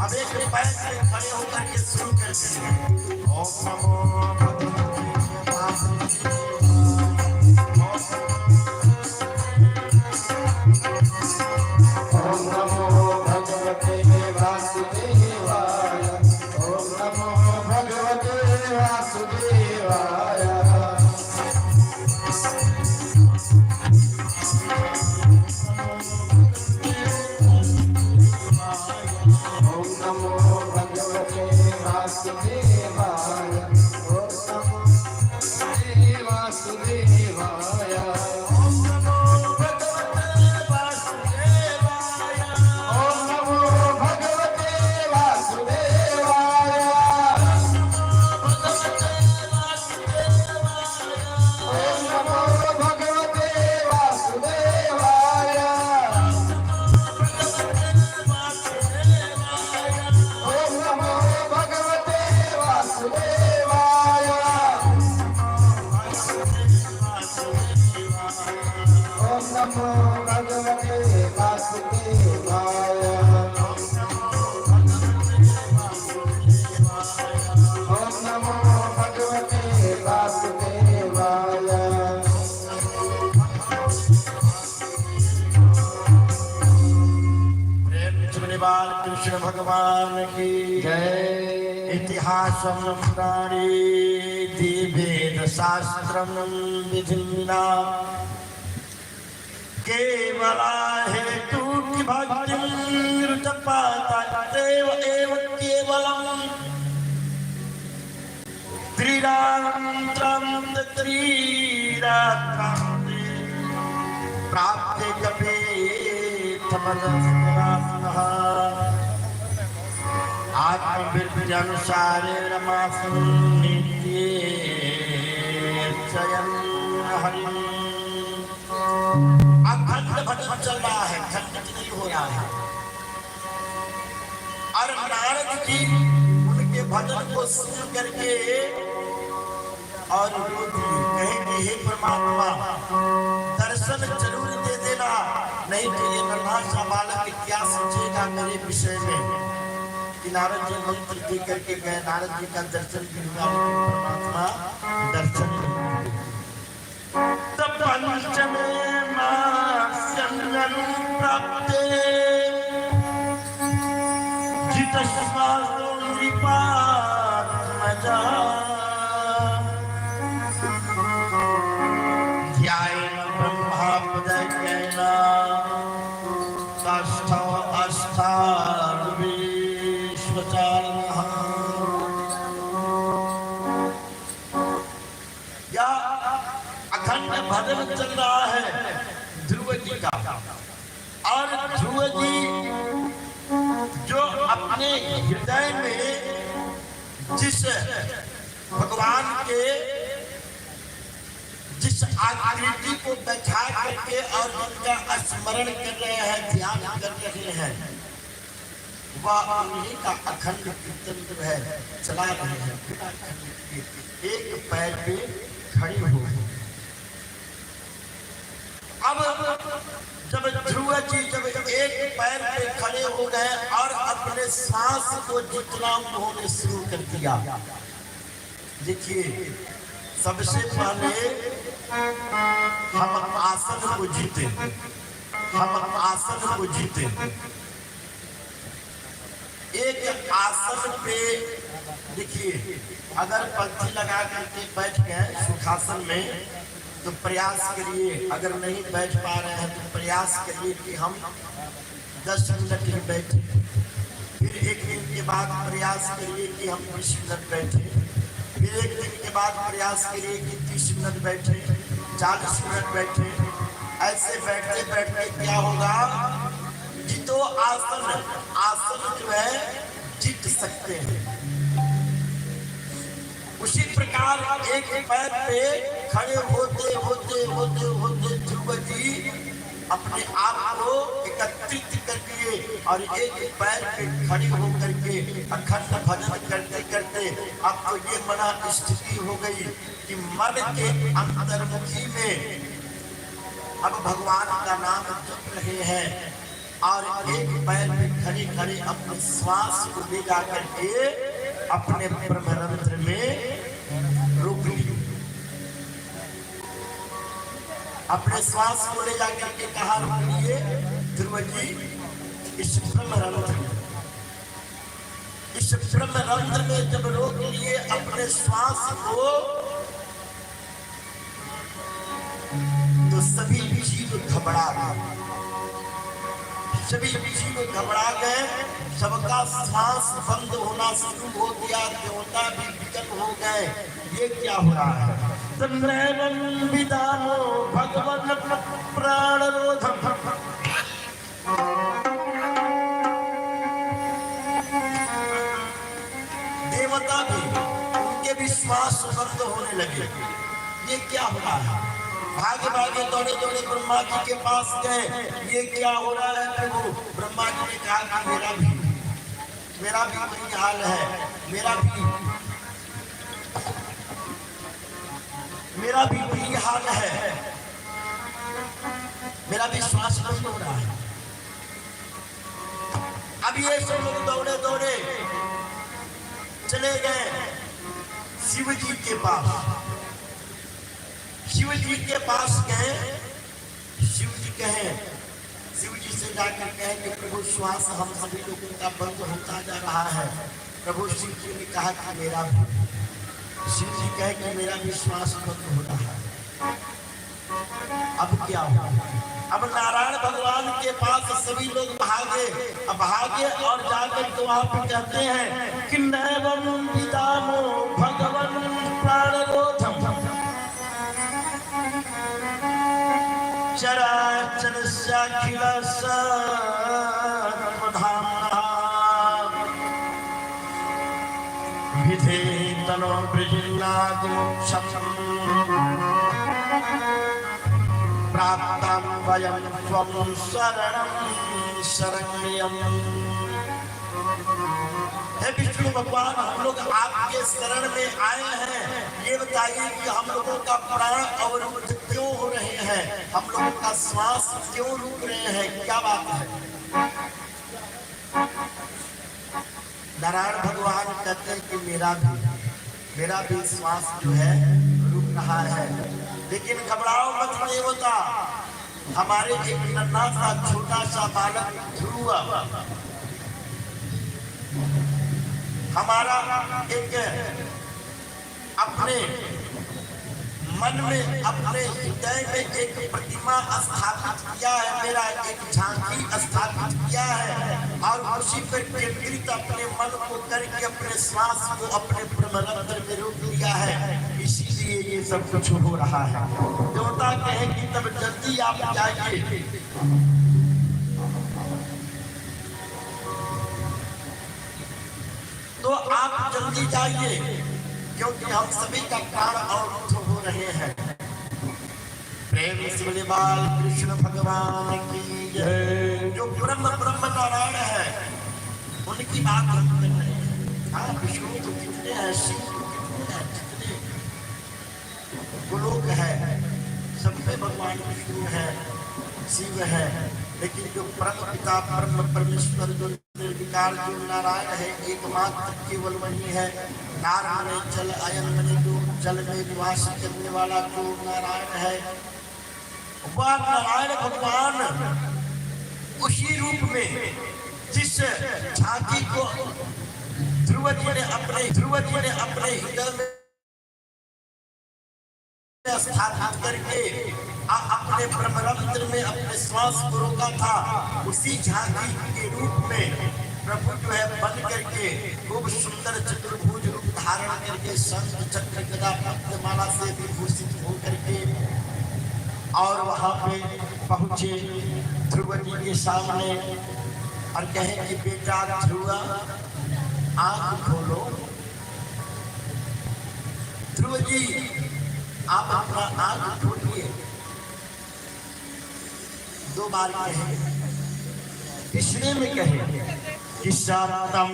अब एक पैर पे खड़े होकर के शुरू कर दिए ओम नमो भगवते वासुदेवाय ओम नमो भगवते वासुदेवाय ओम नमो भगवते वासुदेवाय ओम नमो वासुदेवाय ओम नमो भगवते वासुदेवाय ओम नमो भगवते वासुदेवाय ओम नमो भगवते वासुदेवाय ओम नमो भगवते वासुदेवाय ओम नमो भगवते वासुदेवाय ओम नमो भगवते वासुदेवाय प्रेम निवाल कृष्ण भगवान की जय इतिहासं पुराणे वेद शास्त्रं विधिना केवला हेतु की भक्ति देव एव केवलम् त्रिरात्रं प्राप्ते कपे तमदस्मराः आत्मविद्यानुसारेण मासं नित्येर्चयन् हरिम् अखंड भजन चल रहा है, खंडित नहीं हो रहा है। और नारद जी उनके भजन को सुन करके और कहेंगे हे परमात्मा दर्शन जरूर दे देना, नहीं तो ये नन्हा सा बालक क्या सोचेगा मेरे विषय में। कि नारद जी मंत्र दे करके गए, नारद जी का दर्शन भी हुआ लेकिन परमात्मा दर्शन नहीं पंचमे मास्यंगनु प्राप्ते जितस्वासो निपातमजा ध्यायेन ब्रह्मापदज्ञेन काष्ठौ अष्टाविश्वचारिणः अखंड भजन चल रहा है ध्रुव जी का। और ध्रुव जी जो अपने हृदय में जिस भगवान के जिस आकृति को बैठा करके और उनका स्मरण कर रहे हैं, ध्यान कर रहे हैं, वह उन्हीं का अखंड कीर्तन जो है चला रहे हैं। एक पैर पे खड़ी हो। अब जब ध्रुव जी जब एक पैर पे खड़े हो गए और अपने सांस को जितना उन्होंने शुरू कर दिया। देखिए सबसे पहले हम आसन को जीते, हम आसन को जीते। एक आसन पे देखिए अगर पंक्ति लगा करके बैठ गए सुखासन में तो प्रयास करिए, अगर नहीं बैठ पा रहे हैं तो प्रयास करिए कि हम 10 मिनट ही बैठे। फिर एक दिन के बाद प्रयास करिए कि हम 20 मिनट बैठे। फिर एक दिन के बाद प्रयास करिए कि 30 मिनट बैठे, 40 मिनट बैठे। ऐसे बैठते बैठते क्या होगा कि तो आसन जो है जीत सकते हैं। उसी प्रकार एक पैर पे खड़े होते होते होते होते ध्रुव जी अपने आप को एकत्रित कर लिए और एक पैर पे खड़ी होकर के अखंड भजन करते करते अब तो ये मना स्थिति हो गई कि मन के अंतर्मुखी में अब भगवान का नाम जप रहे हैं और एक पैर में खड़े खड़े अपने श्वास को ले जा करके अपने ब्रह्मरंध्र में रोक लिए। अपने श्वास को ले जा करके कहा रोक लिए ध्रुव जी, इस ब्रह्मरंध्र में जब रोक लिए अपने श्वास को, तो सभी जीव घबरा गए, सभी जीव घबरा गए, सबका श्वास बंद होना शुरू हो गया, देवता भी विकल हो गए। ये क्या हो रहा है? भगवान प्राण रोधम, देवता भी उनके भी श्वास बंद होने लगे। ये क्या हो रहा है? भागे भागे दौड़े दौड़े ब्रह्मा जी के पास गए। ये क्या हो रहा है प्रभु? ब्रह्मा जी ने कहा कि मेरा भी वही हाल है, मेरा भी वही हाल है, मेरा भी श्वास बंद हो रहा है। अब ये सब लोग दौड़े दौड़े चले गए शिव जी के पास। शिव जी के पास गए, शिव जी से जाकर कहे कि प्रभु श्वास हम सभी लोगों का बंद होता जा रहा है। प्रभु शिव जी ने कहा कि मेरा भी, शिव जी कहे कि मेरा भी श्वास बंद हो रहा है। अब क्या हुआ? अब नारायण भगवान के पास सभी लोग भागे। अब भागे और जाकर तो वहां पे कहते हैं कि नैवं विदामो भगवन् प्राणरोधम चराचरस्याखिल सर्वधाम्नः विधे तनो वृजिन्नादिमोक्षम् प्राप्तं वयं त्वं शरणं शरण्यम्। हे विष्णु भगवान, हम लोग आपके शरण में आए हैं। ये बताइए कि हम लोगों का प्राण अवरुद्ध क्यों हो रहे हैं, हम लोगों का श्वास क्यों रुक रहे हैं, क्या बात है? नारायण भगवान कहते हैं कि मेरा भी श्वास जो है रुक रहा है। लेकिन घबराओ मत देवता, हमारे एक नन्हा सा छोटा सा बालक ध्रुव, हमारा एक अपने मन में, अपने हृदय में एक प्रतिमा स्थापित किया है, मेरा एक झांकी स्थापित किया है और उसी पर केंद्रित अपने मन को करके अपने श्वास को अपने ब्रह्मरंध्र में रोक लिया है। इसीलिए ये सब कुछ हो रहा है। देवता कहे कि तब जल्दी आप जाइए। तो आप जल्दी जाइए, क्योंकि हम सभी का प्राण अवरुद्ध हो रहे हैं। प्रेम से बोले बाल कृष्ण भगवान की जय। जो ब्रह्म नारायण है उनकी बात हम कर रहे हैं। हाँ, विष्णु तो कितने हैं, शिव तो कितने हैं, जितने गोलोक है सब में भगवान विष्णु है, शिव है। लेकिन जो परम पिता परम परमेश्वर जो निर्विकार जो नारायण है, एकमात्र केवल वही है। नारायण जल अयन मणि, जो जल में निवास करने वाला जो नारायण है, वह नारायण भगवान उसी रूप में जिस झांकी को ध्रुव जी ने अपने हृदय में स्थापित करके अपने ब्रह्मरंध्र में अपने श्वास को रोका था, उसी झांकी के रूप में प्रभु जो है बन करके खूब सुंदर चतुर्भुज रूप धारण करके शंख चक्र गदा पद्ममाला से विभूषित हो करके और वहां पे पहुंचे ध्रुव जी के सामने और कहे कि बेटा ध्रुव, आंख खोलो। ध्रुव जी आप अपना आंख खोलिए। 2 बार कहे, तीसरे में कहे कि शांतम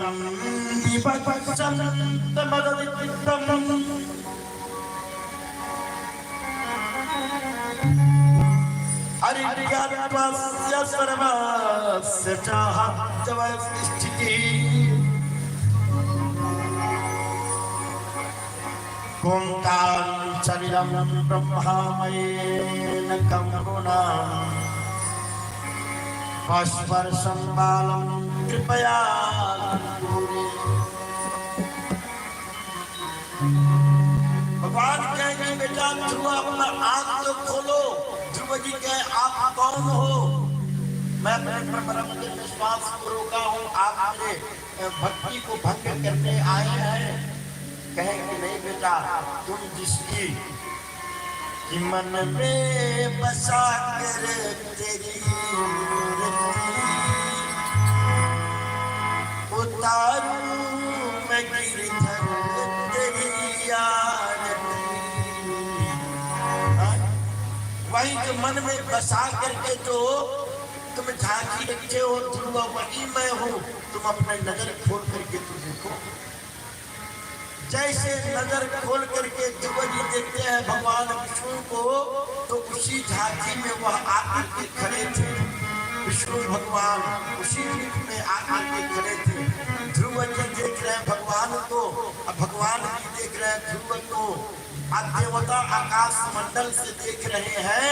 विभक्तं तमदितं हरिज्ञात्वस्य सर्वस्य चाहं सृष्टि ओंकार शरीरम ब्रह्मामयेन कम्पुनां स्पर्शं बालं कृपया भगवान कहेंगे बेटा ध्रुव अपना आंख तो खोलो। ध्रुव जी कहे आप कौन हो? मैं अपने ब्रह्म में विश्वास को रोका हूँ, आप मेरे भक्ति को भंग करने आए हैं। कहेंगे नहीं बेटा, तुम जिसकी कि मन में बसा कर तेरी उतारू मैं गिरधर तेरी आरती। वही जो मन में बसा करके जो तुम झांकी रखे हो ध्रुव, वही मैं हूँ। तुम अपने नजर खोल करके तुम देखो। जैसे नजर खोल करके ध्रुव जी देखते हैं भगवान विष्णु को, तो उसी झांकी में वह आकर के खड़े थे। विष्णु भगवान उसी रूप में आकर के खड़े थे। ध्रुव जी देख रहे हैं भगवान को, अब भगवान जी देख रहे हैं ध्रुव को। देवता आकाश मंडल से देख रहे हैं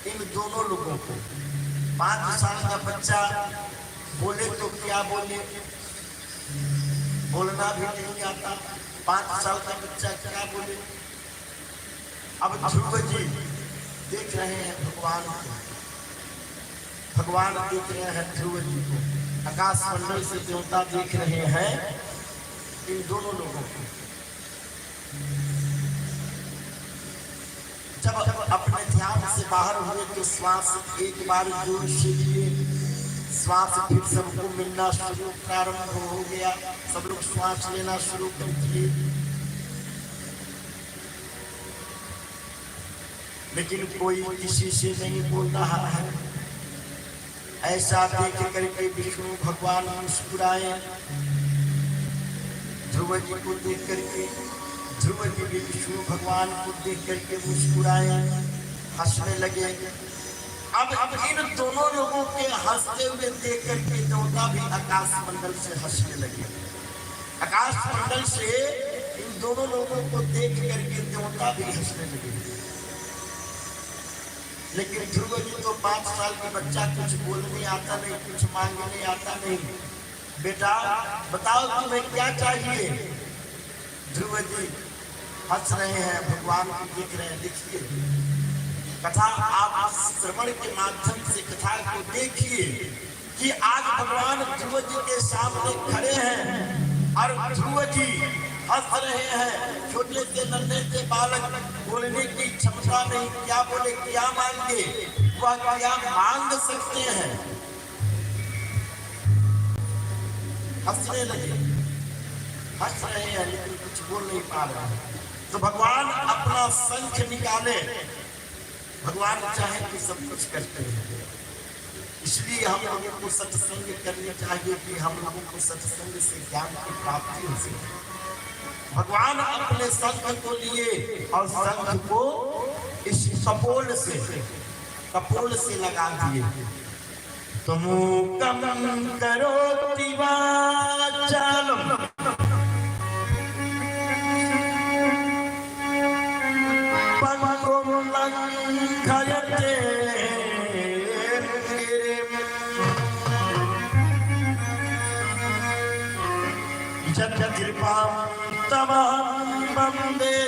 इन दोनों लोगों को। 5 साल का बच्चा बोले तो क्या बोले, बोलना भी नहीं आता। 5 साल का बच्चा क्या बोले। अब ध्रुव जी देख रहे हैं भगवान को, भगवान देख रहे हैं ध्रुव जी को। आकाश मंडल से देवता देख रहे हैं इन दोनों लोगों को। जब अपने ध्यान से बाहर हुए तो श्वास एक बार जोर से लिए, श्वास फिर सबको मिलना शुरू प्रारंभ हो गया। सब लोग श्वास लेना शुरू कर दिए, लेकिन कोई किसी से नहीं बोल रहा है। ऐसा देख करके विष्णु भगवान मुस्कुराए। ध्रुव जी को देख करके ध्रुव जी भी विष्णु भगवान को देख करके मुस्कुराए, हंसने लगे। अब इन दोनों लोगों के हंसते हुए देख करके देवता भी आकाश मंडल से हंसने लगे। आकाश मंडल से इन दोनों लोगों को देख करके देवता भी हंसने लगे। लेकिन ध्रुव जी तो 5 साल का बच्चा, कुछ बोलने आता नहीं, कुछ मांगने आता नहीं। बेटा बताओ तुम्हें क्या चाहिए? ध्रुव जी हंस रहे हैं, भगवान को देख रहे हैं। देखिए कथा आप श्रवण के माध्यम से कथा को देखिए कि आज भगवान ध्रुव जी के सामने खड़े हैं और ध्रुव जी हंस रहे हैं। छोटे से नन्हे से बालक, बोलने की क्षमता नहीं, क्या बोले क्या मांगे, वह क्या मांग सकते हैं। हंसने लगे, हंस रहे हैं लेकिन कुछ बोल नहीं पा रहे हैं। तो भगवान अपना शंख निकाले। भगवान चाहे तो सब कुछ करते हैं, इसलिए हम लोगों को सत्संग करनी चाहिए कि हम लोगों को सत्संग से ज्ञान की प्राप्ति हो सके। भगवान अपने शंख को लिए और शंख को इस कपोल से लगा दिए। तुम कम करो दिवाचालम कृपा तव वंदे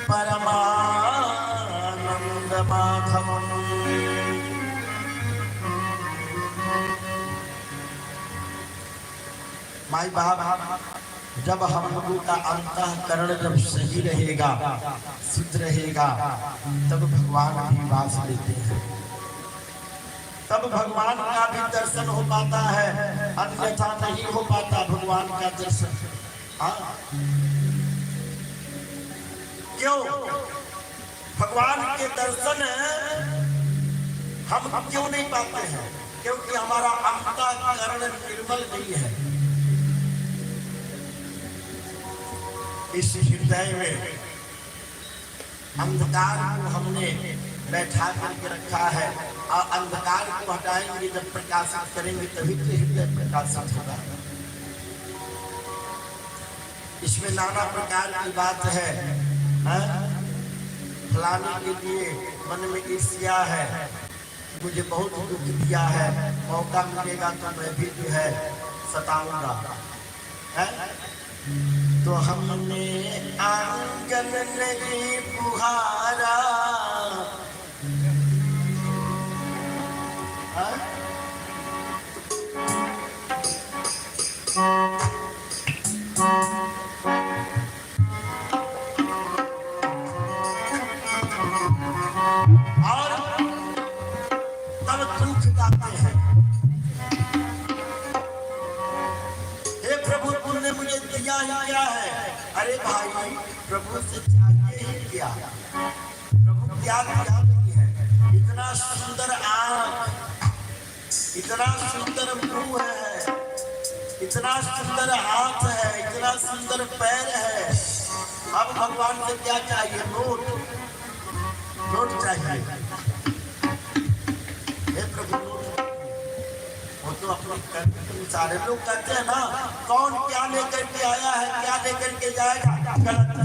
परमानंद माधवम्। माई बाप, जब हम लोगों का अंतःकरण जब सही रहेगा, शुद्ध रहेगा, तब भगवान की वास लेते हैं, तब भगवान का भी दर्शन हो पाता है, अन्यथा नहीं हो पाता भगवान का दर्शन। क्यों? भगवान के दर्शन हम क्यों नहीं पाते हैं? क्योंकि हमारा अंतःकरण निर्मल नहीं है। इस हृदय में अंधकार को हमने बैठा करके रखा है और अंधकार को हटाएंगे, जब प्रकाशित करेंगे तभी तो हृदय प्रकाशित होगा। इसमें नाना प्रकार की बात है, फलाने के लिए मन में ईर्ष्या है, मुझे बहुत दुख दिया है, मौका मिलेगा तो मैं भी जो है सताऊंगा। तो हमने आंगन नहीं बुहारा, अरे भाई प्रभु से चाहिए ही क्या, प्रभु क्या नहीं है। इतना सुंदर आँख, इतना सुंदर मुंह है, इतना सुंदर हाथ है, इतना सुंदर पैर है। अब भगवान से क्या चाहिए? नोट, नोट चाहिए। हे प्रभु वो तो अपने कर्म के अनुसार है। लोग कहते हैं ना, कौन क्या लेकर के आया है, क्या लेकर के जाएगा, गलत है,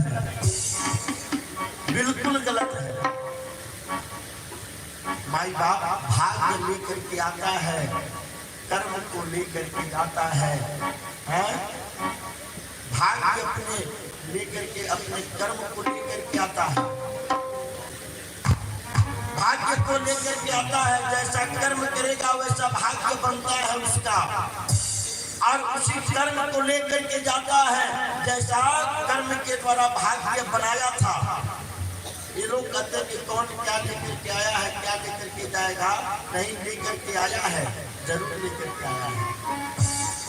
बिल्कुल गलत है। माई बाप भाग्य लेकर के आता है, कर्म को लेकर के जाता है, भाग्य अपने लेकर के अपने कर्म को लेकर के आता है, भाग्य को लेकर के आता है। जैसा कर्म करेगा वैसा भाग्य बनता है उसका, और उसी कर्म को लेकर के जाता है जैसा कर्म के द्वारा भाग्य बनाया था। ये लोग कहते हैं कि कौन क्या लेकर के आया है, क्या लेकर के जाएगा। नहीं लेकर के आया है, जरूर लेकर के आया है,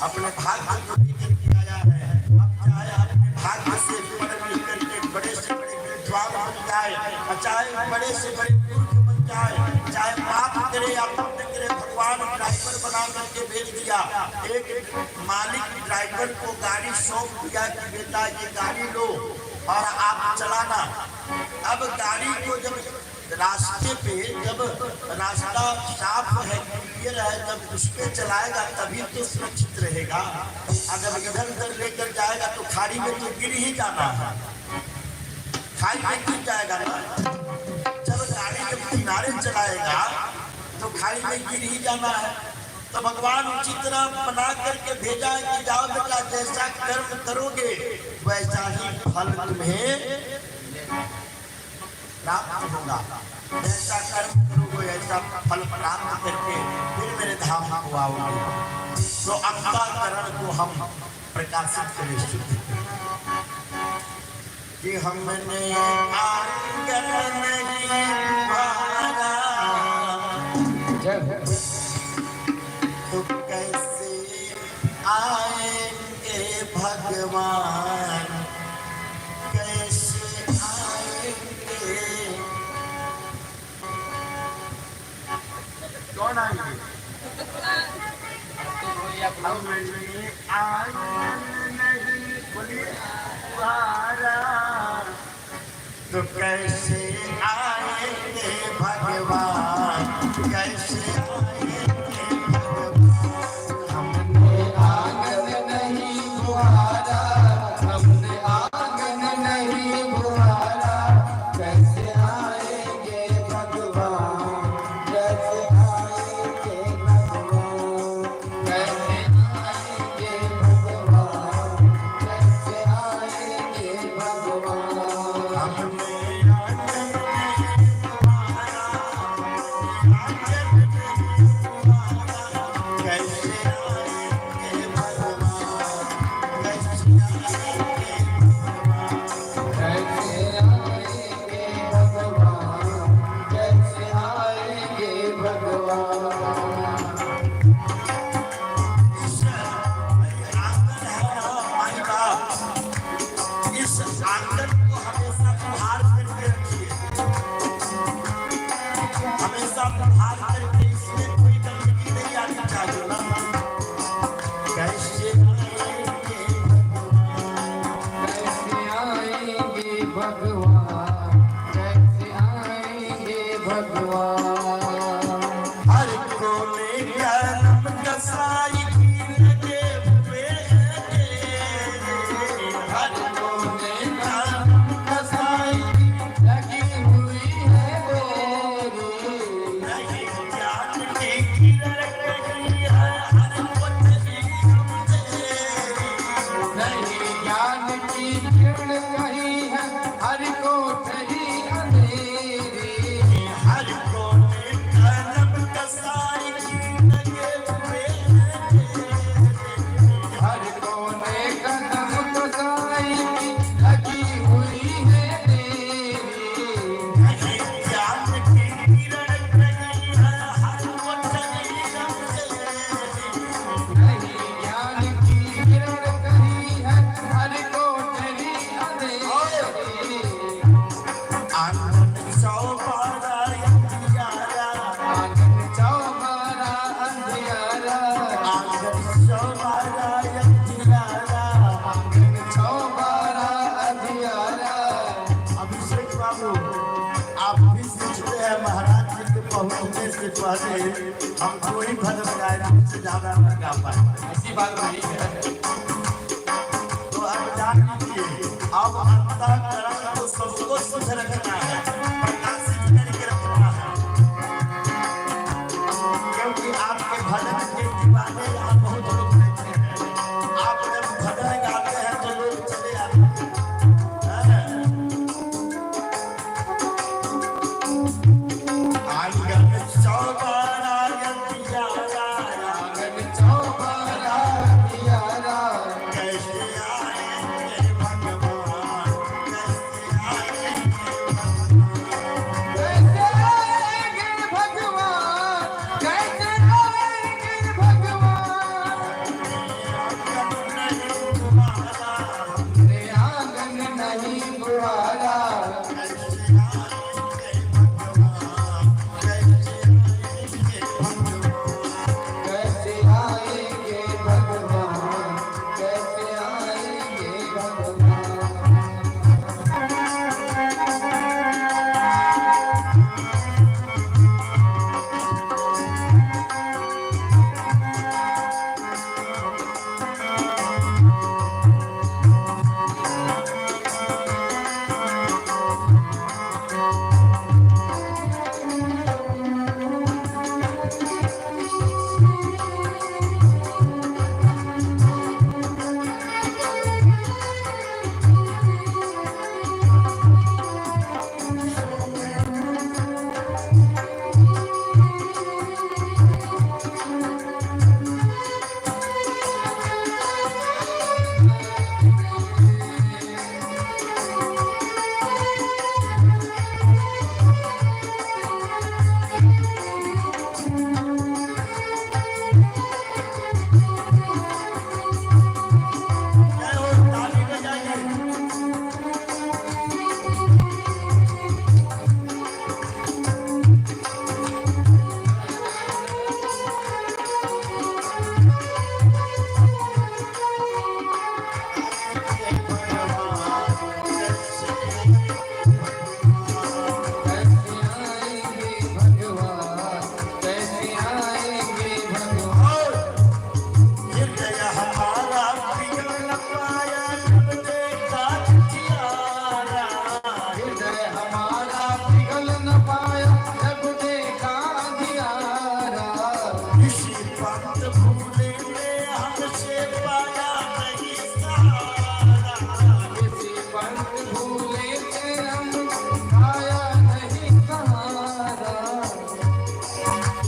अपने भाग्य को लेकर के आया है। अब चाहे अपने भाग्य से पढ़ लिख करके बड़े से बड़े विद्वान बन जाए, चाहे बड़े से बड़े मूर्ख बन जाए, चाहे पाप करे या पुण्य करे, भगवान ड्राइवर बना करके भेज दिया। एक मालिक ड्राइवर को गाड़ी सौंप दिया कि बेटा ये गाड़ी लो और आप चलाना। अब गाड़ी को जब रास्ते पे, जब रास्ता साफ है, क्लियर है, जब उस पे चलाएगा तभी तो सुरक्षित रहेगा। अगर इधर उधर लेकर जाएगा तो खाड़ी में तो गिर ही जाना है, खाड़ी में गिर जाएगा ना। जब गाड़ी जब किनारे चलाएगा तो खाड़ी में गिर ही जाना है। तो भगवान उसी तरह बना करके भेजा है कि जाओ बेटा, जैसा कर्म करोगे वैसा ही फल तुम्हें प्राप्त होगा। जैसा कर्म करोगे ऐसा फल प्राप्त करके फिर मेरे धाम को आओगे। तो अंतःकरण को हम प्रकाशित करें, शुद्ध कि हमने आंगन नहीं बुहारा, तो कैसे आएंगे भगवान, कैसे आएंगे, कौन आएंगे? हमने आंगन नहीं बुहारा, तो कैसे आएंगे भगवान, कैसे आएंगे भगवान। हमने आंगन नहीं बुहारा, हमने आंगन नहीं बुहारा, कैसे आएंगे भगवान, कैसे आएंगे भगवान, कैसे आएंगे भगवान, कैसे आएंगे भगवान। हमने भगवान, कैसे आएंगे भगवान। चौबारा अंधियारा, आंगन चौबारा अंधियारा। अभिषेक बाबू आप भी सोचते हैं महाराज जी के पहुंचने से पहले हम कोई भजन गायक से ज्यादा न गा पाए। ऐसी बात नहीं है। तो अब जान लीजिए अब अंतःकरण को सबको शुद्ध रखना है, प्रकाशित करके रखना है, क्योंकि आपके भजन के दीवाने यहाँ बहुत लोग रहते हैं। आप जब भजन गाते हैं तो लोग चले आते हैं। आंगन चौबारा अंधियारा, आंगन चौबारा अंधियारा। कैसे आएंगे भगवान, कैसे आएंगे भगवान, कैसे आएंगे भगवान। रे आंगन नहीं गुहारा, कैसे आएंगे भगवान, कैसे आएंगे भगवान। ताली बजाइए। कैसे आएंगे भगवान, कैसे आएंगे भगवान। हृदय हमारा पिघल न पाया जब देखा चिथियारा, हृदय हमारा पिघल न पाया जब देखा अंधियारा। इसी पंथ भूले में हमसे पाया नहीं सहारा। किसी पंथ भूले से हम पाया नहीं सहारा।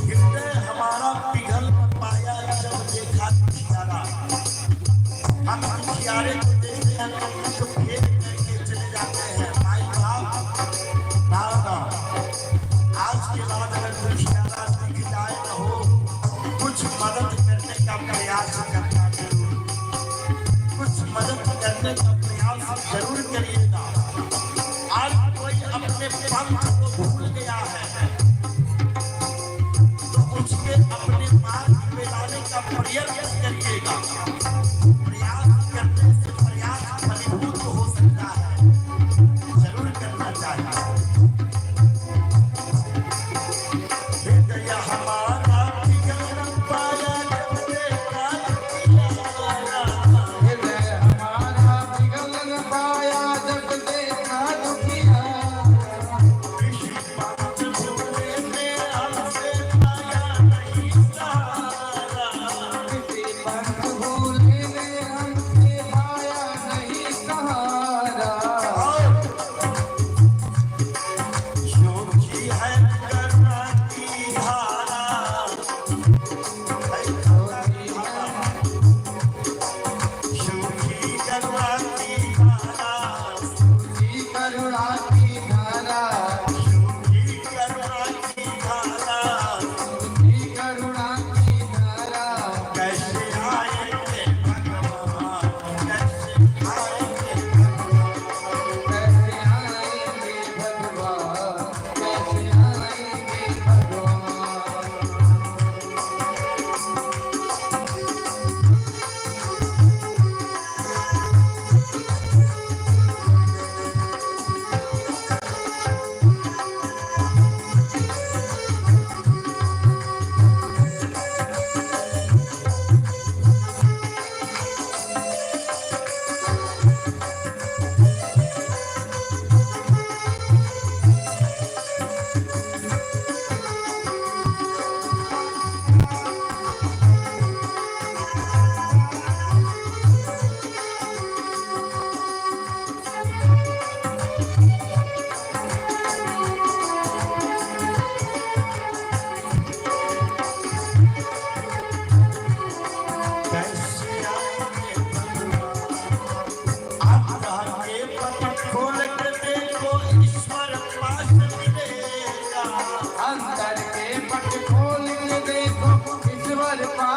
हृदय हमारा पिघल न पाया जब देखा चिथियारा। हम चिथियारे को देखते हैं तो उनको फेंक करके चले जाते हैं। भाई बाप दादा आज के बाद अगर चिथियारा दिख जाए न हो, कुछ मदद करने का प्रयास करना जरूर, कुछ मदद करने का प्रयास जरूर करिएगा। आज कोई अपने पंथ को भूल गया है तो उसके अपने मार्ग पे लाने का प्रयत्न करिएगा। प्रयास करने से प्रयास फलीभूत हो सकता है, जरूर करना चाहिए। हृदय हमारा पिघल न पाया जब देखा चिथियारा। हृदय हमारा पिघल न पाया जब देखा दुखियारा। किसी पंथ भूले में हमसे पाया नहीं सहारा। किसी पंथ भूले ने हमसे पाया नहीं सहारा। योगी है करुणा की धारा, है करुणा की धारा। योगी करुणा की धारा, की करुणा की धारा, योगी करुणा की धारा। की करुणा की धारा। कैसे आएंगे भगवान, कैसे आएंगे भगवान। कैसे आएंगे भगवान, कैसे आएंगे भगवान।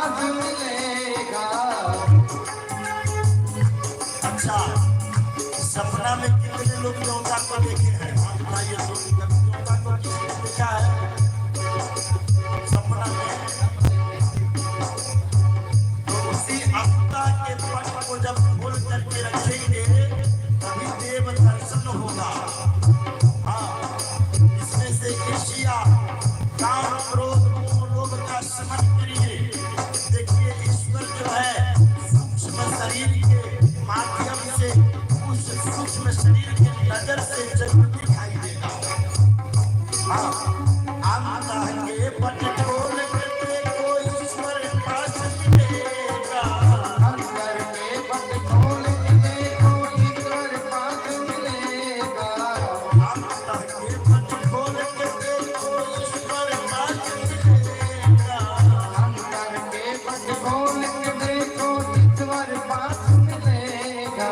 पास मिलेगा। अच्छा, सपना में कितने लोग देवता को देखे हैं? आप बताइए तो, कभी देवता को किसी ने देखा है सपना में? तो उसी अवता के पट को जब खोल करके रखेंगे तभी देव दर्शन होगा। हाँ, इसमें से ईर्ष्या, काम, क्रोध, मोह, लोभ का शमन करिए। देखिए ईश्वर जो है सूक्ष्म शरीर के माध्यम से उस सूक्ष्म शरीर के नजर से जरूर दिखाई देगा। हाँ, अंत के पट खोल के देखो ईश्वर पास मिलेगा। अंदर के पट खोल के देखो ईश्वर पास मिलेगा। अंत के पट खोल के देखो ईश्वर पास मिलेगा। अंदर के पट खोल के देखो ईश्वर पास मिलेगा।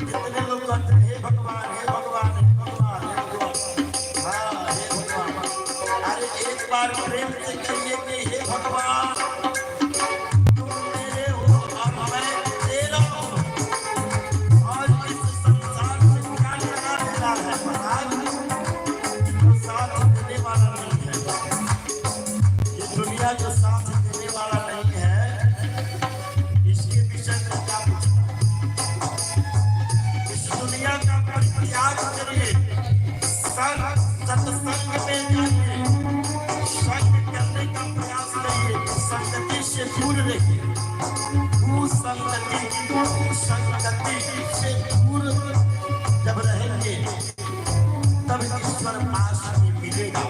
कितने लोग कहते हैं हे भगवान, हे भगवान, हे भगवान, हे भगवान। हाँ, हे भगवान। अरे एक बार प्रेम से कहिए कि हे भगवान, तुम मेरे हो और मैं तेरा हूँ। और इस संसार से क्या लेना देना है? महाराज, जो साथ देने वाला नहीं है, ये दुनिया जो साथ देने वाला नहीं है, इसके विषय में क्या पूछना? इस दुनिया का परित्याग करिए, सत्संग में जाइए, संग करने का प्रयास करिए, संगति से दूर रहिए। संगति से दूर जब रहेंगे तब ईश्वर पास में मिलेगा।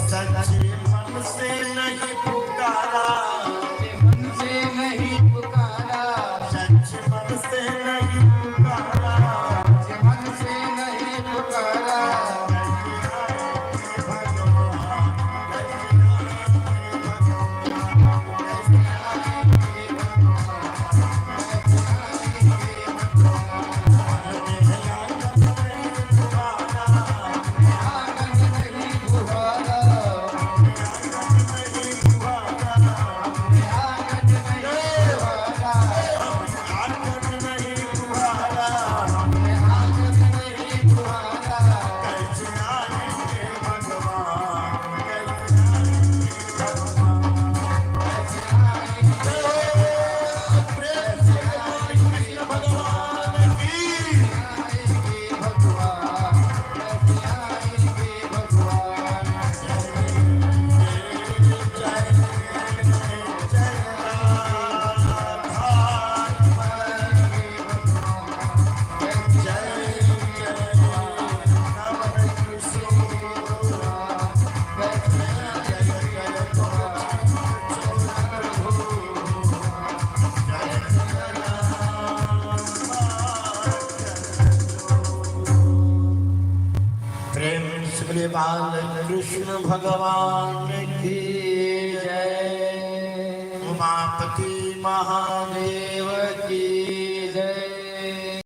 सच्चे मन से नहीं पुकारा, मन से नहीं पुकारा, सच्चे मन से नहीं पुकारा, मन से नहीं पुकारा। आंगन नहीं बुहारा, आंगन नहीं बुहारा, आंगन नहीं बुहारा। बाल कृष्ण भगवान की जय। उमापति महादेव की